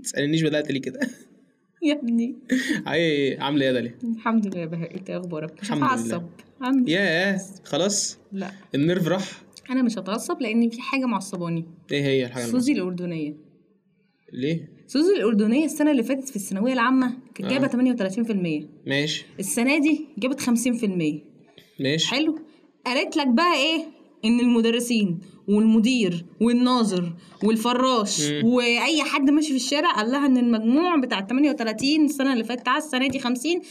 تسألنيش بدأت ليه كده. يا ابني عامله ايه ده ليه؟ الحمد لله يا بهاء، انت اخبارك؟ مش الحمد هتعصب؟ ياه خلاص لا النيرف راح. انا مش هتعصب لان في حاجه معصباني. ايه هي الحاجه سوزي الاردنيه. ليه؟ سوزي الاردنيه السنه اللي فاتت في الثانويه العامه كانت جايبه 38%. ماشي. السنه دي جابت 50%. ماشي حلو. قالت لك بقى ايه؟ ان المدرسين والمدير والناظر والفراش واي حد ماشي في الشارع قال لها ان المجموع بتاع 38 السنه اللي فاتت على السنه دي 50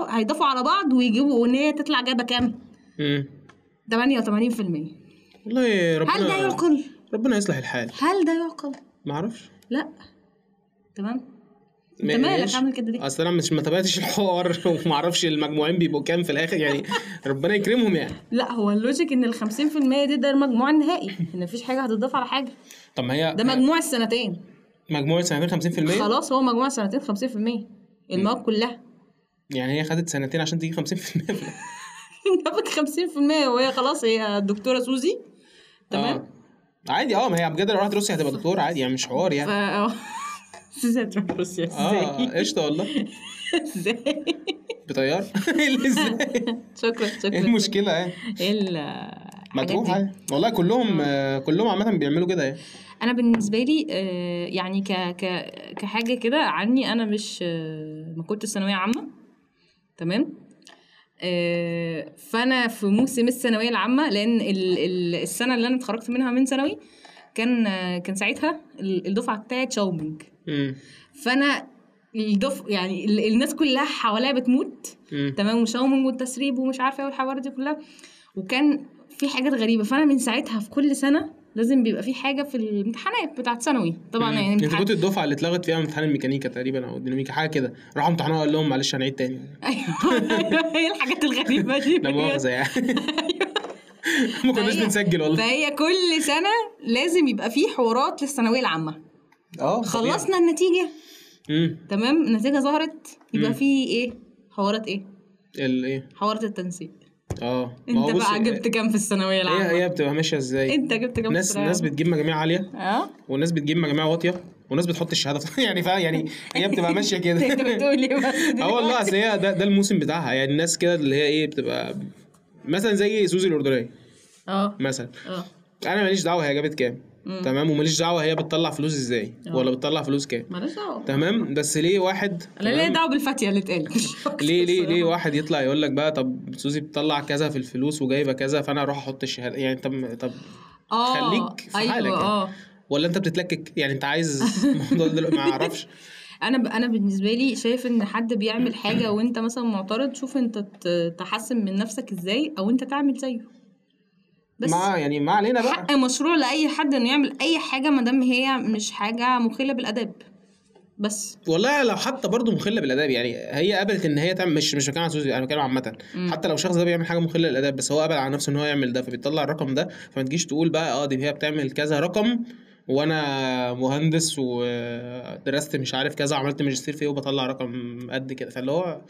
هيضافوا على بعض ويجيبوا ان هي تطلع جايبه كام؟ 88%. والله ربنا. هل ده يعقل؟ ربنا يصلح الحال. هل ده يعقل؟ ما اعرفش. لا. تمام. انت مالك عامل كده ليه؟ اصل انا مش ما تابعتش الحوار وما اعرفش المجموعين بيبقوا كام في الاخر يعني. ربنا يكرمهم يعني. لا هو اللوجيك ان ال 50% دي ده المجموع النهائي، ان مفيش حاجه هتضاف على حاجه. طب ما هي ده مجموع السنتين. مجموع السنتين 50%. خلاص هو مجموع السنتين 50%. المواد كلها. يعني هي خدت سنتين عشان تيجي 50%. جابت 50% وهي خلاص هي الدكتوره سوزي. تمام. عادي ما هي بجد لو راحت روسيا هتبقى دكتور عادي يعني، مش حوار يعني. سوزي هتروح روسيا ازاي؟ قشطه والله. ازاي؟ بطيار. ازاي؟ شكرا ايه المشكله يعني؟ ما تروح عادي والله. كلهم عامه بيعملوا كده يعني. انا بالنسبه لي يعني كحاجه كده عني، انا مش ما كنت ثانويه عامه. تمام. فانا في موسم الثانويه العامه، لان السنه اللي انا اتخرجت منها من ثانوي كان ساعتها الدفعه بتاعت شاومينج. فانا يعني الناس كلها حواليا بتموت. تمام. وشاومينج والتسريب ومش عارفه ايه والحوارات دي كلها، وكان في حاجات غريبه. فانا من ساعتها في كل سنه لازم بيبقى في حاجه في الامتحانات بتاعت ثانوي طبعا. يعني انت كنت الدفعه اللي اتلغت فيها امتحان الميكانيكا تقريبا او الديناميكا حاجه كده، راحوا امتحنوا قال لهم معلش هنعيد تاني. ايوه هي الحاجات الغريبه دي. لا مؤاخذه يعني. ما كناش بنسجل والله. فهي كل سنه لازم يبقى في حوارات للثانويه العامه. خلصنا النتيجه. تمام. النتيجه ظهرت، يبقى في ايه؟ حوارات ايه؟ حوارات التنسيق. انت بقى جبت كام في الثانويه العامه؟ هي بتبقى ماشيه ازاي؟ انت جبت كام في الثانويه؟ ناس بتجيب مجاميع عاليه والناس بتجيب مجاميع واطيه وناس بتحط الشهاده. يعني فاهم يعني هي بتبقى ماشيه كده. انت بتقول ايه بس؟ والله اصل هي ده الموسم بتاعها يعني. الناس كده اللي هي ايه بتبقى مثلا زي سوزي الاردنيه مثلا. انا ماليش دعوه هي جابت كام. تمام. وماليش دعوه هي بتطلع فلوس ازاي ولا بتطلع فلوس كام. ماليش دعوه. تمام. بس ليه واحد انا ليه دعوه بالفتيه اللي اتقالت؟ ليه واحد يطلع يقول لك بقى طب سوزي بتطلع كذا في الفلوس وجايبه كذا فانا اروح احط الشهاده يعني. طب خليك في حالك يعني. ولا انت بتتلكك يعني؟ انت عايز الموضوع دلوقتي ما اعرفش. انا بالنسبه لي شايف ان حد بيعمل حاجه وانت مثلا معترض، شوف انت تحسن من نفسك ازاي او انت تعمل زيه. بس ما علينا بقى. حق مشروع لاي حد انه يعمل اي حاجه ما دام هي مش حاجه مخله بالاداب. بس والله لو حتى برضو مخله بالاداب يعني، هي قبلت ان هي تعمل مش بتكلم عن سوزي، انا بتكلم عامه. حتى لو الشخص ده بيعمل حاجه مخله للاداب بس هو قبل على نفسه ان هو يعمل ده فبيطلع الرقم ده، فما تجيش تقول بقى دي هي بتعمل كذا رقم وانا مهندس ودرست مش عارف كذا وعملت ماجستير فيه وبطلع رقم قد كده. فاللي هو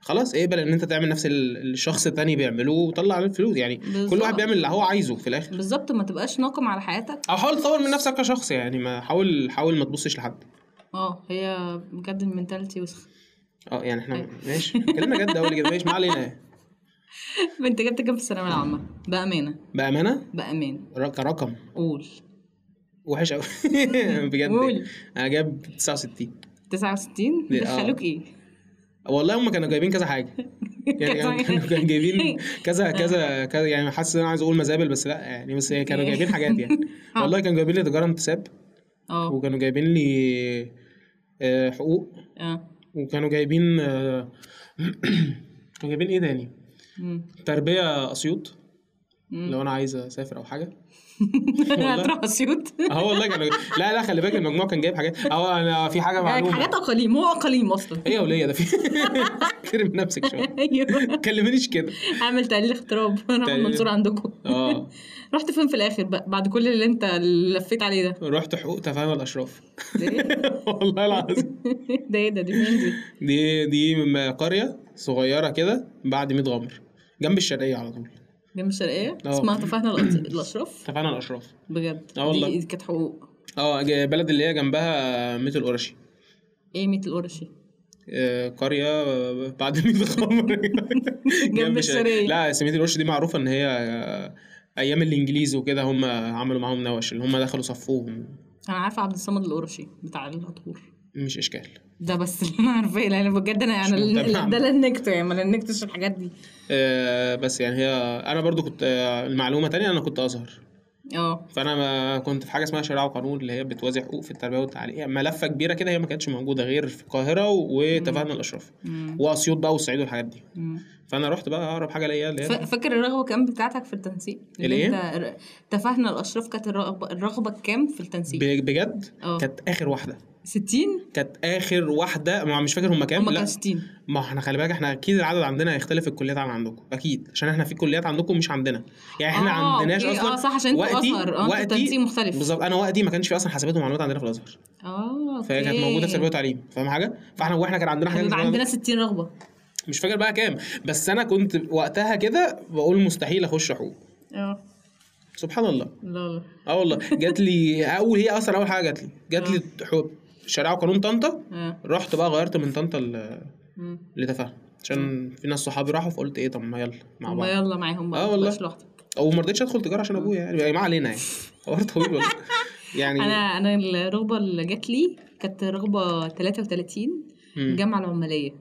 خلاص اقبل ان انت تعمل نفس الشخص التاني بيعمله وطلع عليه الفلوس يعني. بالزبط. كل واحد بيعمل اللي هو عايزه في الاخر. بالظبط. ما تبقاش ناقم على حياتك او حاول تطور من نفسك كشخص يعني. ما حاول ما تبصش لحد. هي بجد المنتاليتي وسخ. يعني احنا ماشي كلمه جد اول كده ماشي ما علينا. انت جبت كام في الثانويه العامه؟ بامانه كرقم قول. وحش قوي. بجد قول. انا جاب 69. دخلوك ايه؟ والله هم كانوا جايبين كذا حاجه يعني. كانوا جايبين كذا يعني. حاسس ان انا عايز اقول مزابل بس لا يعني. بس كانوا جايبين حاجات يعني. والله كانوا جايبين لي تجاره انتساب. وكانوا جايبين لي حقوق. وكانوا جايبين كانوا جايبين ايه تاني؟ تربيه اسيوط لو انا عايز اسافر او حاجه. هتروح اسيوط. والله كانوا لا خلي بالك المجموع كان جايب حاجات. انا في حاجه معلومه. حاجات اقاليم. هو اقاليم اصلا. ايه يا وليه ده في كرم نفسك شويه. ايوه كلمنيش كده. اعمل تقليل اغتراب. انا المنصور عندكم. رحت فين في الاخر بعد كل اللي انت لفيت عليه ده؟ رحت حقوق تفاهم الاشراف. والله العظيم. ده ايه ده؟ دي فين دي قريه صغيره كده بعد 100 غمر جنب الشرقيه على طول. جنب الشرقيه اسمها تفاهنا الاشراف. تفاهنا الاشراف بجد؟ والله دي كانت حقوق. بلد اللي هي جنبها ميت القرشي. ايه ميت القرشي؟ قرية بعد ميت الخمر جنب الشرقيه. لا ميت القرشي دي معروفة ان هي ايام الانجليز وكده هم عملوا معاهم نوش اللي هم دخلوا صفوهم. انا عارفه عبد الصمد القرشي بتاع العطور. مش اشكال ده بس اللي انا عارفاه، لان بجد انا ده اللي نكته يعني، ما نكتش الحاجات دي. بس يعني هي انا برضو كنت المعلومه تانية انا كنت ازهر. فانا ما كنت في حاجه اسمها شريعه وقانون اللي هي بتوازي حقوق في التربيه والتعليم، ملفه كبيره كده هي ما كانتش موجوده غير في القاهره وتفاهنا الاشراف واسيوط بقى والصعيد والحاجات دي. فانا رحت بقى اقرب حاجه ليا اللي هي فاكر الرغبه كام بتاعتك في التنسيق اللي انت تفاهنا الاشراف؟ كانت الرغبه كام في التنسيق بجد؟ كانت اخر واحده 60. كانت اخر واحده، ما مش فاكر هم كام. لا 60. ما احنا خلي بالك احنا اكيد العدد عندنا هيختلف الكليات عن عندكم اكيد، عشان احنا في كليات عندكم مش عندنا يعني احنا عندناش اصلا. صح عشان انتوا ازهر التنسيق مختلف بالظبط. انا وقتي ما كانش في اصلا حسابات ومعلومات عندنا في الازهر. فهي كانت موجوده في تربيه وتعليم، فاهم حاجه؟ واحنا كان عندنا حاجه عندنا 60 رغبه مش فاكر بقى كام، بس انا كنت وقتها كده بقول مستحيل اخش حقوق. سبحان الله. لا والله جات لي هي اصلا اول حاجه جات لي حقوق شريعه وقانون طنطا. رحت بقى غيرت من طنطا لتفاهم عشان في ناس صحابي راحوا، فقلت ايه طب ما يلا مع بعض. يلا معاهم بقى. والله او ما رضيتش ادخل تجاره عشان ابويا يعني ما علينا يعني حوار طويل والله. يعني انا الرغبه اللي جات لي كانت رغبه 33 الجامعه العماليه.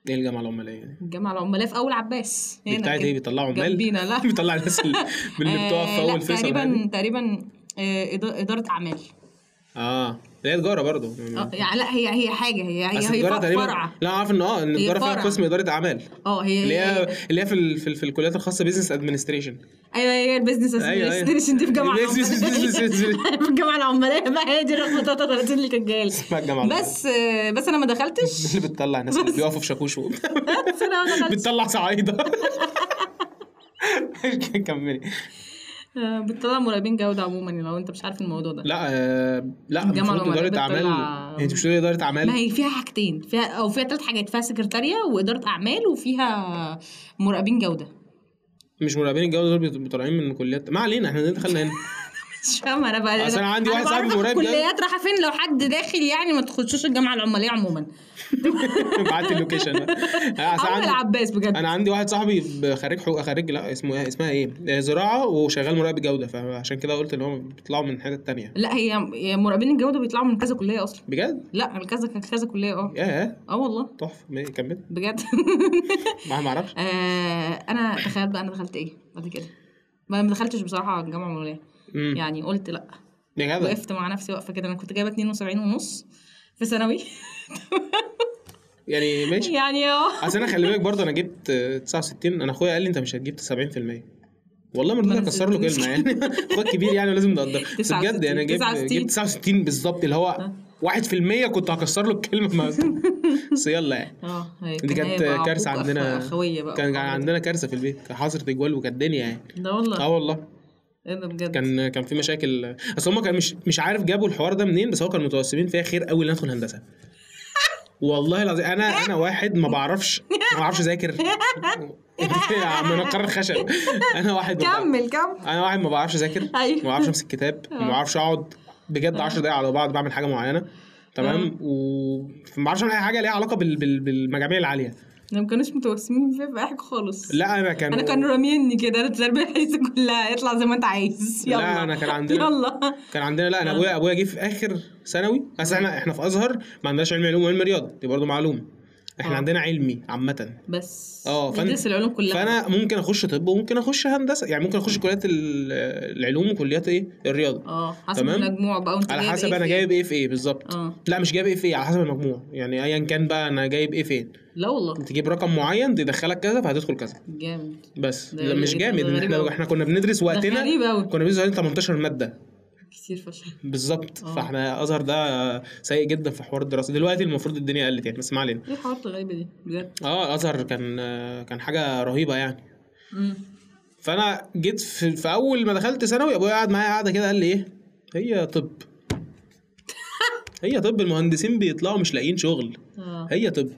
ايه الجامعه العماليه دي؟ الجامعه العماليه في اول عباس هنا بتاعت ايه؟ بيطلعوا عمال جنبينا؟ لا بيطلع الناس اللي بتقف في اول فيصل تقريبا اداره اعمال. هي تجاره برضه يعني لا هي حاجه هي فرع. لا عارف ان التجاره فيها قسم اداره اعمال. اللي هي في الكليات الخاصه بيزنس ادمنستريشن. ايوه هي البيزنس ادمنستريشن دي في الجامعه في الجامعه العماليه بقى، هي دي الرقم 33 اللي كانت جايه بس انا ما دخلتش. اللي بتطلع الناس اللي بيقفوا في شاكوش بس انا ما دخلتش. بتطلع صعايده كملي. بتطلع مراقبين جوده عموما لو انت مش عارف الموضوع ده. لا المفروض اداره اعمال. انت مش اداره اعمال؟ ما هي فيها حاجتين، فيها 3 حاجات، فيها سكرتاريه واداره اعمال وفيها مراقبين جوده. مش مراقبين الجوده دول طالعين من كليات، ما علينا احنا دخلنا هنا مش فاهمه انا بقى. انا عندي واحد صاحبي مراقب كليات رايحه فين؟ لو حد داخل يعني ما تخشوش الجامعه العماليه عموما. بعت اللوكيشن عامل العباس بجد. انا عندي واحد صاحبي خريج حقوق، خريج لا اسمها ايه زراعه وشغال مراقب جوده، فعشان كده قلت ان هم بيطلعوا من حاجه تانية. لا هي مراقبين الجوده بيطلعوا من كذا كليه اصلا. بجد؟ لا كذا كليه. والله تحفه. كمل بجد. ما اعرفش. انا تخيل بقى انا دخلت ايه بعد كده. ما دخلتش بصراحه الجامعه العماليه يعني، قلت لا. وقفت مع نفسي وقفه كده. انا كنت جايبه 72.5 في ثانوي يعني ماشي يعني اصل انا خلي بالك برضه انا جبت 69. انا اخويا قال لي انت مش هتجيب 70%. والله ما رضيت اكسر له كلمه يعني اخويا كبير يعني لازم نقدر بجد يعني. جبت 69 بالظبط اللي هو 1% كنت هكسر له الكلمه بس يلا يعني. دي كانت كارثه عندنا. كان عندنا كارثه في البيت، حصرت اجوال وكانت الدنيا يعني. ده والله والله ايه ده بجد. كان في مشاكل، اصل هم كان مش عارف جابوا الحوار ده منين، بس هو كانوا متوسمين فيها خير قوي اللي ندخل هندسه. والله العظيم انا واحد ما بعرفش اذاكر من القرار خشب. انا واحد ما بعرفش اذاكر، ما بعرفش امسك كتاب، ما بعرفش اقعد بجد 10 دقايق على بعض بعمل حاجه معينه تمام، وما بعرفش اعمل اي حاجه ليها علاقه بالمجاميع العاليه. ما كانوش متوسمين فيه بأي حاجه خالص. لا انا كانوا راميني كده، انا التربيه الحديثه كلها اطلع زي ما انت عايز يلا. لا انا كان عندنا لا انا ابويا جه في اخر ثانوي. اصل احنا في ازهر ما عندناش علم علوم وعلم رياضه، دي برضو معلومه. احنا عندنا علمي عامه بس ندرس العلوم كلها. فانا ممكن اخش طب وممكن اخش هندسه، يعني ممكن اخش كليات العلوم وكليات الرياضه. حسب المجموع بقى وانت على حسب انا جايب ايه في ايه بالظبط. لا مش جايب ايه في ايه، على حسب المجموع يعني ايا كان بقى انا جايب ايه فين. لا والله تجيب رقم معين تدخلك كذا فهتدخل كذا. جامد. بس لا مش جامد. احنا كنا بندرس وقتنا 18 ماده كتير فشخ بالظبط. فاحنا ازهر ده سيء جدا في حوار الدراسه. دلوقتي المفروض الدنيا قلت يعني، بس ما علينا. ايه الحوارات الغريبه دي بجد. ازهر كان حاجه رهيبه يعني. فانا جيت في اول ما دخلت ثانوي ابويا قعد معايا قعده كده قال لي ايه هي طب المهندسين بيطلعوا مش لاقيين شغل. هي طب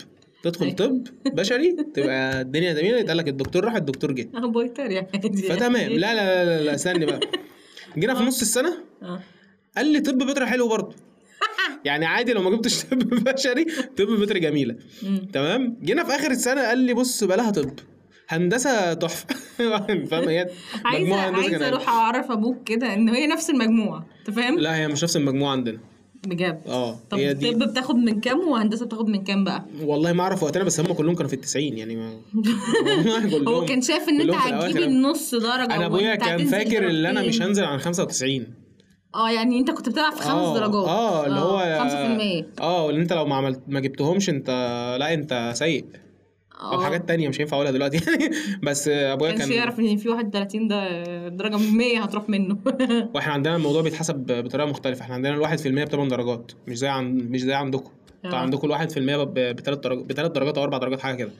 تدخل طب بشري تبقى الدنيا جميله، يتقال لك الدكتور راح الدكتور جه بيطري عادي. فتمام. لا لا لا لا استني بقى. جينا في نص السنه قال لي طب بيطري حلو برضه. يعني عادي لو ما جبتش طب بشري، طب بيطري جميله. تمام. جينا في اخر السنه قال لي بص بلاها طب، هندسه تحفه. فاهم؟ هي عايزه اروح اعرف ابوك كده ان هي نفس المجموعه، انت فاهم؟ لا هي مش نفس المجموعه عندنا بجد. طب هي دي. طب بتاخد من كام وهندسه بتاخد من كام بقى؟ والله ما اعرف وقتنا، بس هم كلهم كانوا في ال90 يعني ما هو كان شايف ان انت هتجيب النص درجه. انا ابويا كان فاكر ان انا مش هنزل عن 95. يعني انت كنت بتلعب في 5 درجات. اللي هو 5%. اللي انت لو ما جبتهمش انت لا انت سيء. او حاجات تانية مش هينفع اقولها دلوقتي. بس ابويا كان يعرف ان في 31 درجه من 100 هتروح منه. واحنا عندنا الموضوع بيتحسب بطريقه مختلفه. احنا عندنا ال1% ب8 درجات، مش زي عندكم. عندكم ال1% ب3 درجات او 4 درجات حاجه كده.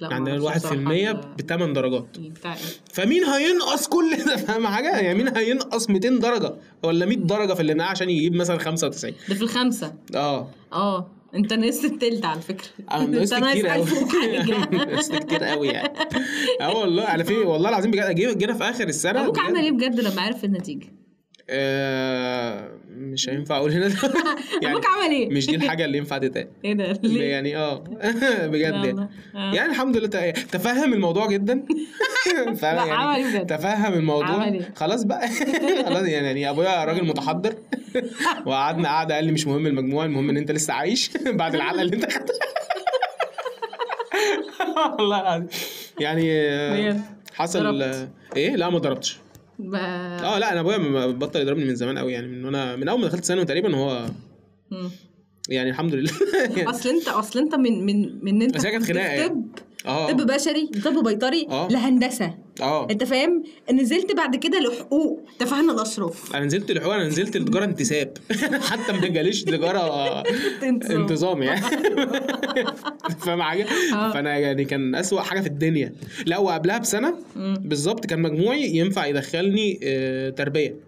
عندنا ال1% ب8 درجات. فمين هينقص كل ده؟ فاهم حاجه؟ يعني مين هينقص 200 درجه ولا 100 درجه في الامتحان عشان يجيب مثلا 95؟ ده في الخمسه. انت نقصت التلت على فكره. انا نقصت كتير قوي. نقصت كتير قوي يعني. والله على فكره والله العظيم بجد. جينا في اخر السنه. ابوك عمل ايه بجد لما عرف النتيجه؟ مش هينفع اقول هنا. يعني ابوك عمل ايه؟ مش دي الحاجه اللي ينفع تتقال. ايه ده ليه؟ يعني بجد يعني الحمد لله تفهم الموضوع جدا. لا عمل ايه بجد؟ تفهم الموضوع خلاص بقى. خلاص يعني ابويا راجل متحضر. وقعدنا قعده قال لي مش مهم المجموع، المهم ان انت لسه عايش بعد العلقه اللي انت خدتها. والله العظيم يعني حصل ايه. لا ما ضربتش. لا انا ابويا بطل يضربني من زمان قوي يعني، من اول ما دخلت ثانوي تقريبا هو يعني الحمد لله. اصل انت من انت بس هي كانت خناقه. طب بشري، طب بيطري، لهندسه. انت فاهم؟ نزلت بعد كده لحقوق، تفهمنا الاشراف. انا نزلت لحقوق، انا نزلت تجاره انتساب. حتى ما جاليش تجاره انتظام يعني. فاهم حاجه؟ فانا يعني كان اسوأ حاجه في الدنيا. لا وقبلها بسنه بالظبط كان مجموعي ينفع يدخلني تربيه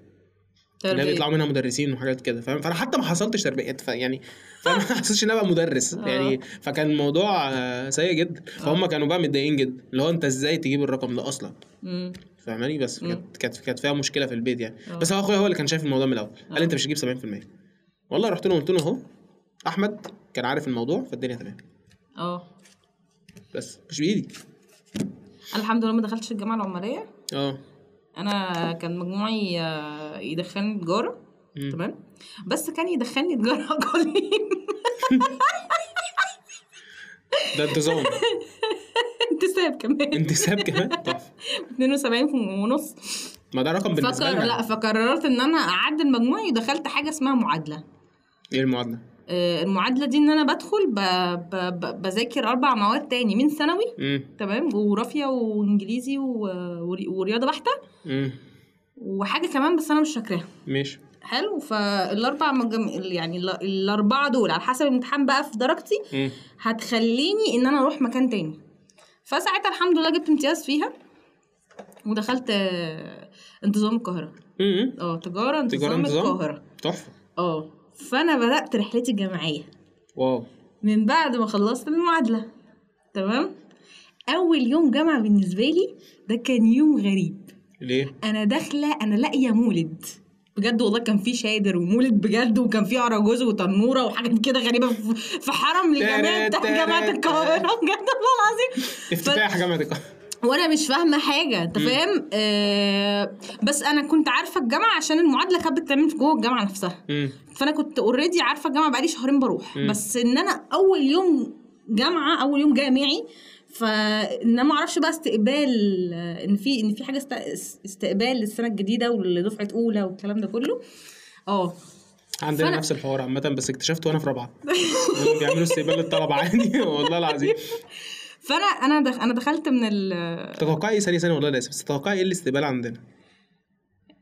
اللي بيطلعوا منها مدرسين وحاجات كده. فاهم؟ فانا حتى ما حصلتش تربيه يعني. فما حسيتش ان انا بقى مدرس يعني. فكان الموضوع سيء جدا. فهم كانوا بقى متضايقين جدا اللي هو انت ازاي تجيب الرقم ده اصلا. فاهماني؟ بس كانت فيها مشكله في البيت يعني. بس هو اخويا هو اللي كان شايف الموضوع من الاول. قال انت مش هتجيب 70%. والله رحت له قلت له اهو احمد كان عارف الموضوع فالدنيا تمام. بس مش بايدي. الحمد لله ما دخلتش الجامعه العمريه. انا كان مجموعي يدخلني تجاره. تمام. بس كان يدخلني تجاره قليل. ده انتظام. انتساب كمان. تحفه. 72.5. ما ده رقم بالنسبه لي. لا فقررت ان انا اعدل مجموعي ودخلت حاجه اسمها معادله. ايه المعادله؟ المعادله دي ان انا بدخل بذاكر 4 مواد تاني من ثانوي. تمام. جغرافيا وانجليزي ورياضه بحته. وحاجه كمان بس انا مش فاكراها. ماشي حلو. فالاربع يعني الاربعه دول على حسب الامتحان بقى في درجتي هتخليني ان انا اروح مكان تاني. فساعتها الحمد لله جبت امتياز فيها ودخلت انتظام القاهره. تجاره انتظام القاهره. تحفه. فانا بدات رحلتي الجامعيه. واو. من بعد ما خلصت المعادله. تمام. اول يوم جامعه بالنسبه لي ده كان يوم غريب. ليه؟ انا داخله انا لاقيه مولد بجد والله. كان في شادر ومولد بجد وكان في عراجوز وتنوره وحاجات كده غريبه في حرم جامعه القاهره. بجد والله العظيم افتتاح جامعه القاهره وانا مش فاهمه حاجه. انت فاهم؟ بس انا كنت عارفه الجامعه عشان المعادله كانت بتتعمل جوه الجامعه نفسها. فانا كنت اوريدي عارفه الجامعه بقالي 2 شهور بروح. بس ان انا اول يوم جامعه اول يوم جامعي فانا ما اعرفش بقى استقبال ان في حاجه استقبال للسنه الجديده ولدفعه اولى والكلام ده كله. عندنا نفس الحوار عامه بس اكتشفته وانا في رابعه. بيعملوا استقبال للطلبه عادي. والله العظيم. انا دخلت من تتوقعي ثانيه والله لا اسف بس تتوقعي ايه الاستقبال عندنا؟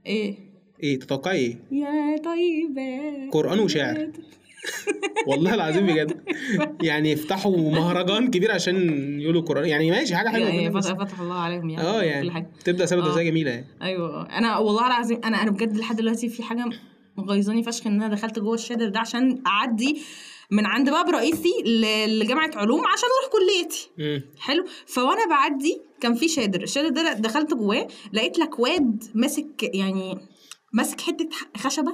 ايه تتوقعي ايه؟ يا طيبه قرآن وشعر. والله العظيم بجد. يعني يفتحوا مهرجان كبير عشان يقولوا قرآن. يعني ماشي حاجه حلوه. يعني فتح الله عليهم يعني. يعني كل حاجه تبدا سنه دراسيه جميله يعني. ايوه. انا والله العظيم انا بجد لحد دلوقتي في حاجه غيظاني فشخ ان انا دخلت جوه الشادر ده عشان اعدي من عند باب رئيسي لجامعه علوم عشان اروح كليتي. حلو. فوانا بعدي كان في الشادر ده دخلت جواه، لقيت لك واد ماسك حته خشبه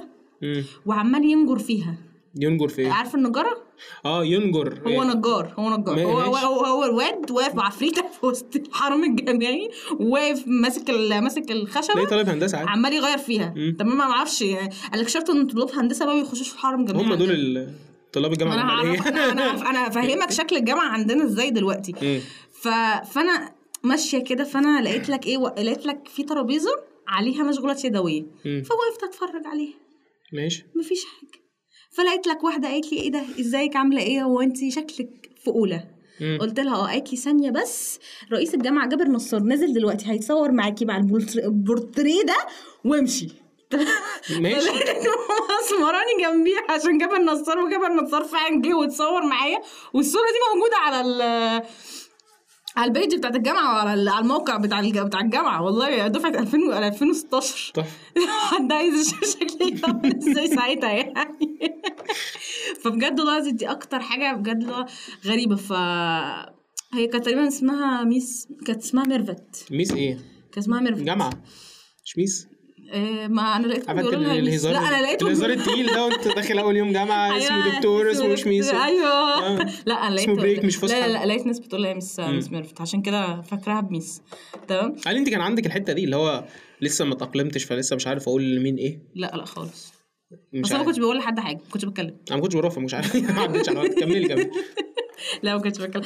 وعمال ينجر فيها. ينجر في ايه؟ عارف النجاره؟ ينجر. هو نجار هو الواد واقف بعفريته في وسط الحرم الجامعي، واقف ماسك الخشبه. ليه طالب هندسه عادي عمال يغير فيها. تمام. ما اعرفش يعني، انا اكتشفت ان طلاب هندسه ما بيخشوش في الحرم الجامعي. هم دول طلاب الجامعه العمليه. انا فاهمك شكل الجامعه عندنا ازاي دلوقتي. فانا ماشيه كده، فانا لقيت لك في ترابيزه عليها مشغولات يدويه، فوقفت اتفرج عليها. ماشي. مفيش حاجه. فلقيت لك واحده قالت لي ايه ده، ازيك عامله ايه، هو انت شكلك في اولى؟ قلت لها قالت لي ثانيه بس، رئيس الجامعه جابر نصار نازل دلوقتي هيتصور معاكي مع البورتريه ده وامشي. ماشي. اسمراني جنبي عشان جابر نصار، وجابر نصار فعلا جه وتصور معايا، والصوره دي موجوده على البيج بتاعت الجامعه وعلى الموقع بتاع الجامعه. والله دفعه 2016. حد عايز شكلي ازاي ساعتها يعني. فبجد والله دي اكتر حاجه بجد غريبه. هي كانت تقريبا اسمها ميس، كانت اسمها ميرفت. ميس ايه؟ كانت اسمها ميرفت. جامعه مش ميس. ما انا لقيت بيقولوا لها ميس. لا انا لقيت الهزار التقيل ده وانت داخل اول يوم جامعه اسمه دكتور اسمه مش ميس. ايوه. لا انا لقيت اسمه بريك مش فسحه. لا لقيت ناس بتقول لها ميس ميرفت، عشان كده فاكراها بميس. تمام. هل انت كان عندك الحته دي اللي هو لسه ما تاقلمتش فلسه مش عارف اقول لمين ايه؟ لا خالص. بس انا ما كنتش بقول لحد حاجه، كنتش بتكلم. انا ما كنتش برافق، مش عارف. ما عدتش على وقت. كملي. لا ما كنتش بتكلم.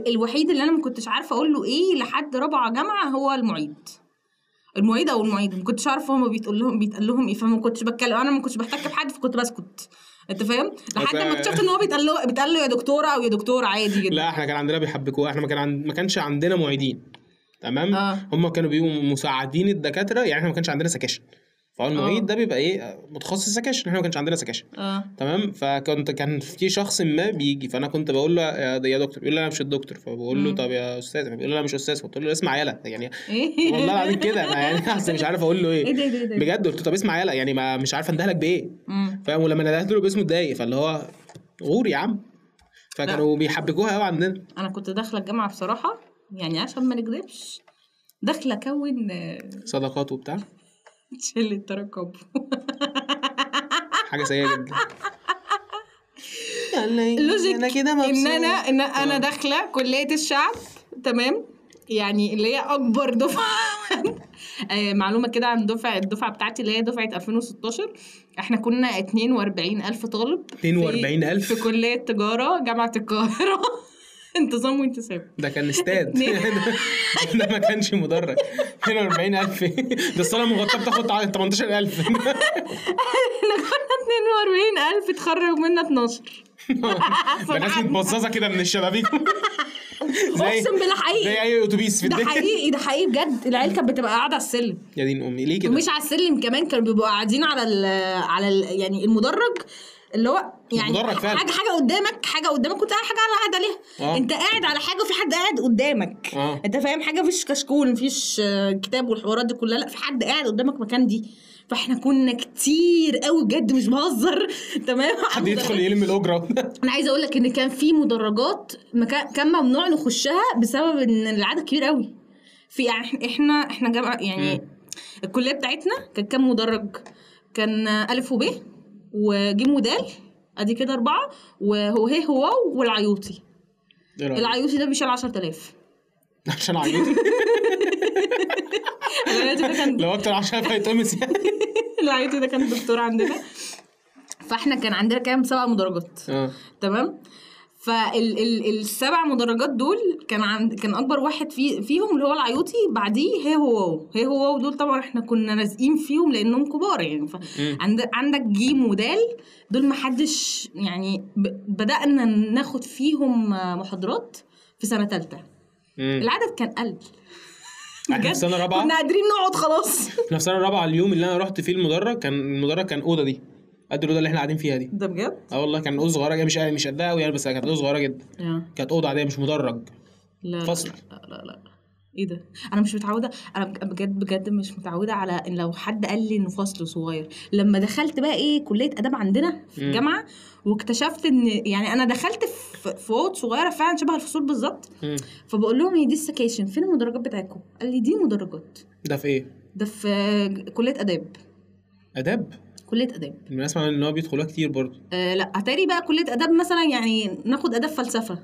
الوحيد اللي انا ما كنتش عارفه اقول له ايه لحد رابعه جامعه هو المعيد او المعيد. ما كنتش عارفه هما بيتقال لهم ايه، فما كنتش بتكلم. انا ما كنتش بحتك بحد فكنت بسكت. انت فاهم؟ لحد ما اكتشفت ان هو بيتقال له يا دكتوره او يا دكتور عادي جدا. لا احنا كان عندنا بيحبكوها. احنا ما كانش عندنا معيدين. تمام. هم كانوا بيبقوا مساعدين الدكاتره، يعني احنا ما كانش عندنا سكاشن. فهو المعيد ده بيبقى ايه، متخصص سكاشن. احنا ما كانش عندنا سكاشن. تمام. كان في شخص ما بيجي، فانا كنت بقول له يا دكتور، يقول لي انا مش الدكتور، فبقول له طب يا استاذ، بيقول لي انا مش استاذ، فقلت له اسمع يالا يعني. والله العظيم كده يعني اصل مش عارف اقول له ايه بجد. قلت له طب اسمع يالا يعني، ما مش عارف اندهلك بايه. فاهم؟ ولما ندهت له باسمه اتضايق، فاللي هو غور يا عم. فكانوا بيحبكوها قوي عندنا. انا كنت داخله الجامعه بصراحه يعني عشان ما نكذبش، داخله اكون صداقات وبتاع شله ترقب. حاجه سيئه جدا. لوجيك انا كده ان انا داخله كليه الشعب. تمام. يعني اللي هي اكبر دفعه. معلومه كده عن الدفعه بتاعتي اللي هي دفعه 2016. احنا كنا 42,000 طالب. 42,000 في كليه تجاره جامعه القاهره. انتظام وانتساب. ده كان استاد. ده ما كانش مدرج. 42,000 ده الصاله المغطاه بتاخد 18,000. احنا كنا 42,000 اتخرج منا 12. ده ناس متبصصه كده من الشبابيك. اقسم بالله حقيقي. زي اي اتوبيس في الدنيا. ده حقيقي بجد. العيال كانت بتبقى قاعده على السلم. يا دين امي ليه كده؟ ومش على السلم كمان، كانوا بيبقوا قاعدين على يعني المدرج اللي هو يعني حاجه قدامك كنت قاعد قاعد عليها. انت قاعد على حاجه وفي حد قاعد قدامك. انت فاهم حاجه؟ مفيش كشكول، مفيش كتاب والحوارات دي كلها، لا في حد قاعد قدامك مكان دي. فاحنا كنا كتير قوي بجد، مش بهزر. تمام. حد يدخل يلم الاجره. انا عايزه اقول لك ان كان في مدرجات كان ممنوع نخشها بسبب ان العدد كبير قوي. في يعني احنا جامعه يعني الكليه بتاعتنا كان كام مدرج؟ كان الف وب وجيم ودال، ادي كده 4، وهو والعيوطي. العيوطي ده بيشيل 10,000 عشان عيوطي. لو اكتر 10,000 هيتقمص. العيوطي ده كان دكتور عندنا. فاحنا كان عندنا كام 7 مدرجات. تمام. فال7 مدرجات دول كان اكبر واحد فيهم اللي هو العيوطي، بعديه هي هو دول طبعا احنا كنا لازقين فيهم لانهم كبار يعني. عندك جيم ودال دول ما حدش يعني بدأنا ناخد فيهم محاضرات في سنة 3. العدد كان قل. احنا في سنة 4 كنا قادرين نقعد خلاص. احنا في سنة 4 اليوم اللي انا رحت فيه المدرج كان أوضة دي قد الأوضة اللي احنا قاعدين فيها دي. ده بجد؟ والله كان أوضة صغيرة مش قدها قوي يعني، بس كانت أوضة صغيرة جدا. كانت أوضة عادية مش مدرج. لا فصل. لا ايه ده؟ انا مش متعوده، انا بجد مش متعوده على ان لو حد قال لي انه فصل صغير. لما دخلت بقى ايه كليه اداب عندنا في الجامعه، واكتشفت ان يعني انا دخلت في اوض صغيره فعلا شبه الفصول بالظبط. فبقول لهم هي دي السكاشن، فين المدرجات بتاعتكم؟ قال لي دي مدرجات. ده في ايه؟ ده في كليه اداب. كليه اداب انا اسمع ان هو بيدخلوها كتير برضه. لا اتاري بقى كليه اداب مثلا يعني ناخد اداب فلسفه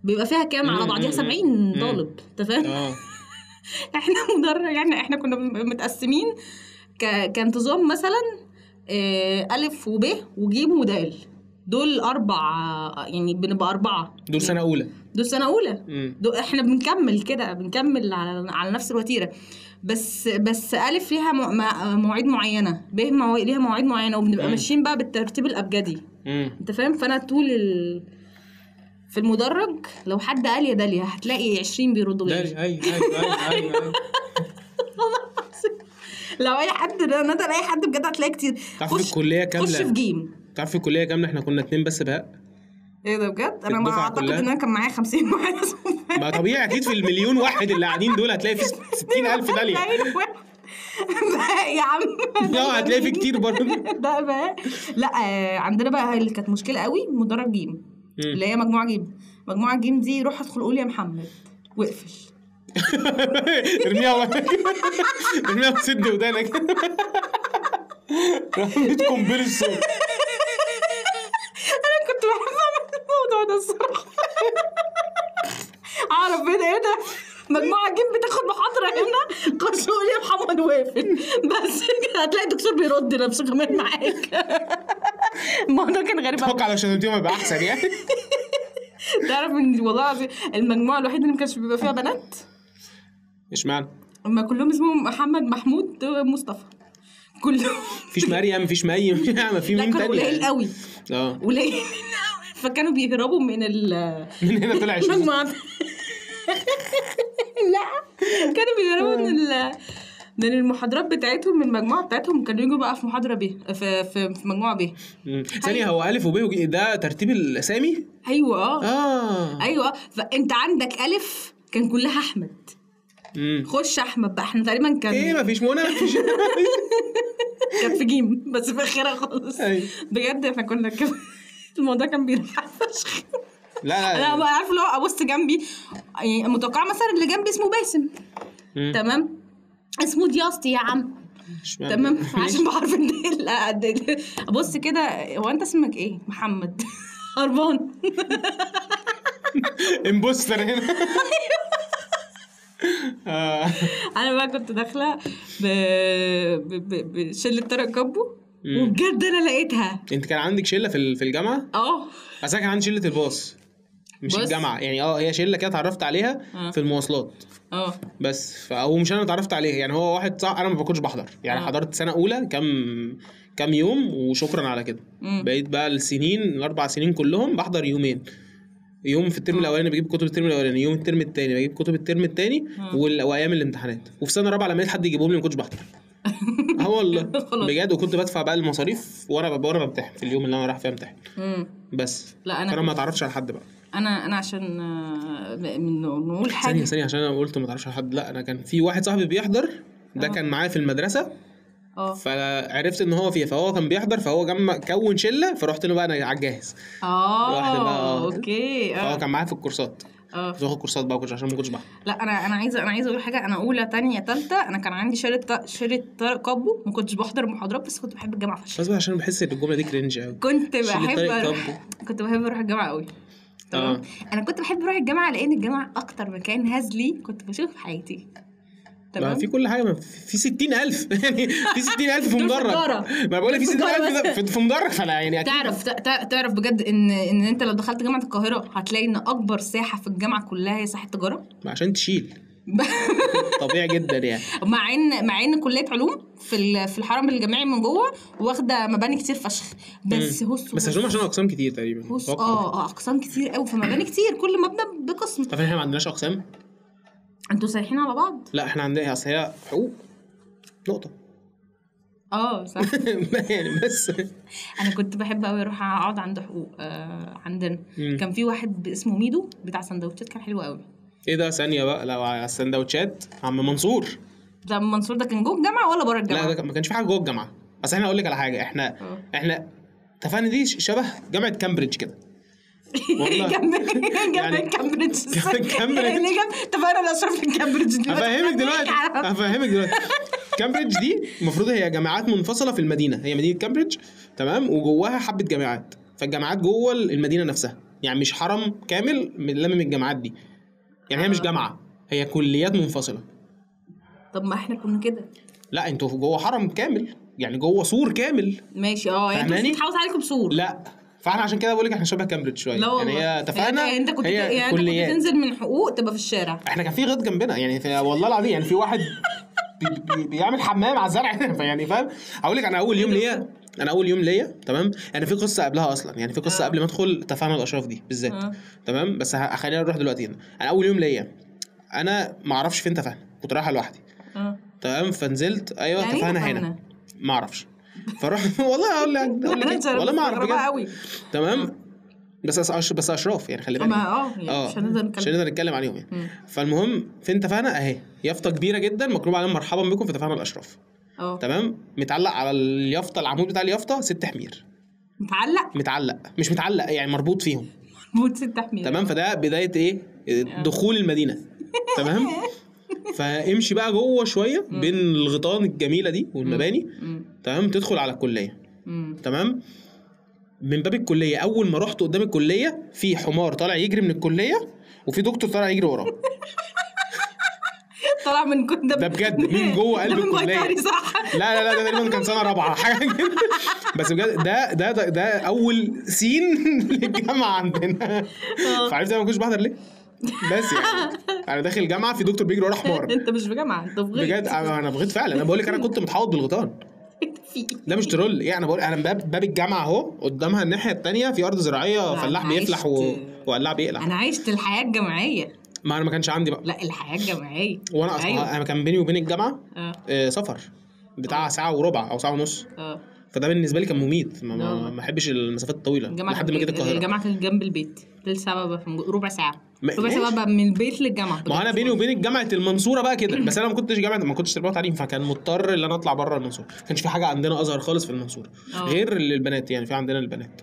بيبقى فيها كام على بعضيها 70 طالب، انت فاهم؟ احنا مدرج يعني احنا كنا متقسمين كانتظام مثلا الف وب وجيم ودال، دول 4 يعني بنبقى 4. دول سنه اولى. دول احنا بنكمل على نفس الوتيره. بس الف ليها مواعيد معينه، ب ليها مواعيد معينه، وبنبقى ماشيين بقى بالترتيب الابجدي. انت فاهم؟ فانا طول في المدرج لو حد قال يا داليا هتلاقي 20 بيردوا داليا. اي لو اي حد ندى اي حد بجد هتلاقي كتير. تعرف الكليه كامله، خش في جيم. تعرف الكليه كامله احنا كنا 2 بس بقى. ايه ده بجد؟ انا ما اعتقد ان انا كان معايا 50 واحد. ما طبيعي اكيد في المليون واحد اللي قاعدين دول هتلاقي في 60,000 داليا. يا عم لا هتلاقي في كتير برضه. ده بقى لا عندنا بقى اللي كانت مشكله قوي مدرج جيم، اللي هي مجموعه جيم دي روح ادخل قول يا محمد واقفل. ارميها وسد ودانك. رميت قنبله الصوت. انا كنت بحب اعمل الموضوع ده الصراحه. اعرف ايه ده مجموعه جيم بتاخد محاضره هنا، خش قول يا محمد واقفل بس هتلاقي الدكتور بيرد نفسه كمان معاك. الموضوع كان غريب اتوقع لو شتمتيهم يبقى احسن يعني. تعرف ان والله العظيم المجموعه الوحيده اللي ما كانش بيبقى فيها بنات. اشمعنى؟ هم كلهم اسمهم محمد محمود مصطفى، كلهم. مفيش مريم، مفيش مي، ما في مين تاني. قليل قوي. قليل. فكانوا بيهربوا من هنا طلع 20. لا كانوا بيهربوا من المحاضرات بتاعتهم، من المجموعه بتاعتهم، كانوا يجوا بقى في محاضره ب في مجموعه ب. ثانيه هو الف وب ده ترتيب الاسامي؟ ايوه ايوه. فانت عندك الف كان كلها احمد. خش احمد بقى، احنا تقريبا كان ايه مفيش منى مفيش. كان في جيم بس في اخرها خالص. بجد احنا كنا الموضوع كان بيريح فشخ. لا انا بقى عارف لو ابص جنبي يعني متوقع مثلا اللي جنبي اسمه باسم، تمام، اسمه دياستي يا عم، تمام، عشان بعرف ان ابص كده هو انت اسمك ايه؟ محمد. هربان. امبوستر هنا. انا بقى كنت داخله بشله طارق كابو، وبجد انا لقيتها. انت كان عندك شله في الجامعه؟ بس انا كان عندي شله الباص مش الجامعه يعني. هي شله كده اتعرفت عليها في المواصلات. بس او مش انا اتعرفت عليها يعني، هو واحد صح انا ما كنتش بحضر يعني. حضرت سنه اولى كام يوم وشكرا على كده. بقيت بقى ال4 سنين كلهم بحضر يوم في الترم الاولاني بجيب كتب الترم الاولاني، يوم الترم الثاني بجيب كتب الترم الثاني، وايام الامتحانات. وفي سنه رابعه لما لقيت حد يجيبهم لي ما كنتش بحضر. والله بجد. وكنت بدفع بقى المصاريف وانا بمتحن في اليوم اللي انا رايح فيه امتحن. بس لا انا ما اتعرفتش على حد بقى. انا عشان نقول حاجه ثانيه عشان انا قلت ما اتعرفش على حد. لا انا كان في واحد صاحبي بيحضر، ده كان معايا في المدرسه. فعرفت ان هو فيها، فهو كان بيحضر، فهو كون شله، فرحت له بقى انا على الجاهز. اوكي. فهو كان معايا في الكورسات. كنت باخد كورسات بقى عشان ما كنتش بحضر. لا انا عايزه اقول حاجه. انا اولى تانية تالتة انا كان عندي شله طارق كابو، ما كنتش بحضر المحاضرات بس كنت بحب الجامعه فشخ. بس عشان بحس ان الجمله دي كرنج قوي. كنت بحب اروح الجامعه قوي. تمام. انا كنت بحب اروح الجامعه لان الجامعه اكتر مكان هزلي كنت بشوف في حياتي. ما في كل حاجه، في 60,000 يعني في 60,000 في مدرج. ما بقول لك في 60,000 في مدرج. فلا يعني تعرف بجد ان انت لو دخلت جامعه القاهره هتلاقي ان اكبر ساحه في الجامعه كلها هي ساحه تجاره. عشان تشيل. طبيعي جدا يعني. مع ان كليه علوم في الحرم الجامعي من جوه واخده مباني كتير فشخ. بس علوم عشان اقسام كتير تقريبا. اقسام كتير قوي، فمباني كتير، كل مبنى بقسم. طب احنا ما عندناش اقسام؟ انتوا سايحين على بعض؟ لا احنا عندنا اصل هي حقوق نقطه. صح. يعني بس انا كنت بحب قوي اروح اقعد عند حقوق. عندنا كان في واحد اسمه ميدو بتاع سندوتشات، كان حلو قوي. ايه ده ثانيه بقى، لو على السندوتشات عم منصور. ده منصور ده كان جوه الجامعه ولا بره الجامعه؟ لا ده ما كانش في حاجه جوه الجامعه. بس احنا اقول لك على حاجه، احنا اتفقنا دي شبه جامعه كامبريدج كده. والله جنب يعني كامبريدج. كامبريدج اتفقنا الاشراف في كامبريدج دي. هفهمك دلوقتي. كامبريدج دي المفروض هي جامعات منفصله في المدينه، هي مدينه كامبريدج تمام، وجواها حبه جامعات، فالجامعات جوه المدينه نفسها، يعني مش حرم كامل لمم الجامعات دي، يعني هي مش جامعه، هي كليات منفصله. طب ما احنا كنا كده. لا انتوا جوه حرم كامل، يعني جوه سور كامل. ماشي يعني انتوا مش بتحافظ عليكم بسور. لا فاحنا عشان كده بقول لك احنا شبه كامبريدج شويه. يعني هي اتفقنا يعني انت كنت هي كنت تنزل من حقوق تبقى في الشارع. احنا كان في غيط جنبنا يعني والله العظيم، يعني في واحد بيعمل حمام على الزرع يعني فاهم. هقول لك انا اول يوم ليا تمام، يعني في قصه قبلها اصلا، يعني في قصه قبل ما ادخل تفاهم الاشراف دي بالذات. تمام بس خلينا نروح دلوقتي هنا. انا اول يوم ليا انا ما اعرفش فين تفاهم، كنت رايحه لوحدي. تمام فنزلت ايوه يعني تفاهم هنا ما اعرفش. فروح والله اقول لك والله ما اعرف بجد. تمام بس اشراف يعني خلي بالك. يعني مش هنقدر نتكلم عليهم يعني. فالمهم فين تفاهنا اهي، يافطه كبيره جدا مكتوب عليها مرحبا بكم في تفاهنا الاشراف. تمام متعلق على اليافطه، العمود بتاع اليافطه 6 حمير. متعلق مش متعلق يعني مربوط فيهم، مربوط 6 حمير. تمام فده بدايه ايه دخول المدينه. تمام فامشي بقى جوه شويه بين الغيطان الجميله دي والمباني. تمام تدخل على الكليه. تمام من باب الكليه اول ما رحت قدام الكليه في حمار طالع يجري من الكليه وفي دكتور طالع يجري وراه. طلع من ده بجد من جوه قلب الكليه. لا ده تقريبا كان سنه رابعه حاجه كده. بس بجد ده اول سين للجامعه عندنا. فعرفت انا ما كنتش بحضر ليه. بس يعني انا داخل جامعه في دكتور بيجري ورا حمار. انت مش في جامعه، انت في غيط. بجد انا في غيط فعلا. انا بقول لك انا كنت متحوط بالغيطان. ده مش ترول يعني. انا بقول انا باب الجامعه اهو قدامها الناحيه الثانيه في ارض زراعيه، فلاح بيفلح وقلاع بيقلع. انا عشت الحياه الجامعيه. ما انا ما كانش عندي بقى. لا الحياه الجامعيه وانا اصلا انا كان بيني وبين الجامعه سفر بتاع ساعه وربع او ساعه ونص. فده بالنسبه لي كان مميت. ما احبش المسافات الطويله لحد ما جيت القاهره. الجامعه كانت جنب البيت، ربع ساعه بقى من البيت للجامعه. ما انا بيني وبين جامعه المنصوره بقى كده. بس انا ما كنتش تربيه وتعليم، فكان مضطر ان انا اطلع بره المنصوره. ما كانش في حاجه عندنا ازهر خالص في المنصوره غير للبنات. يعني في عندنا البنات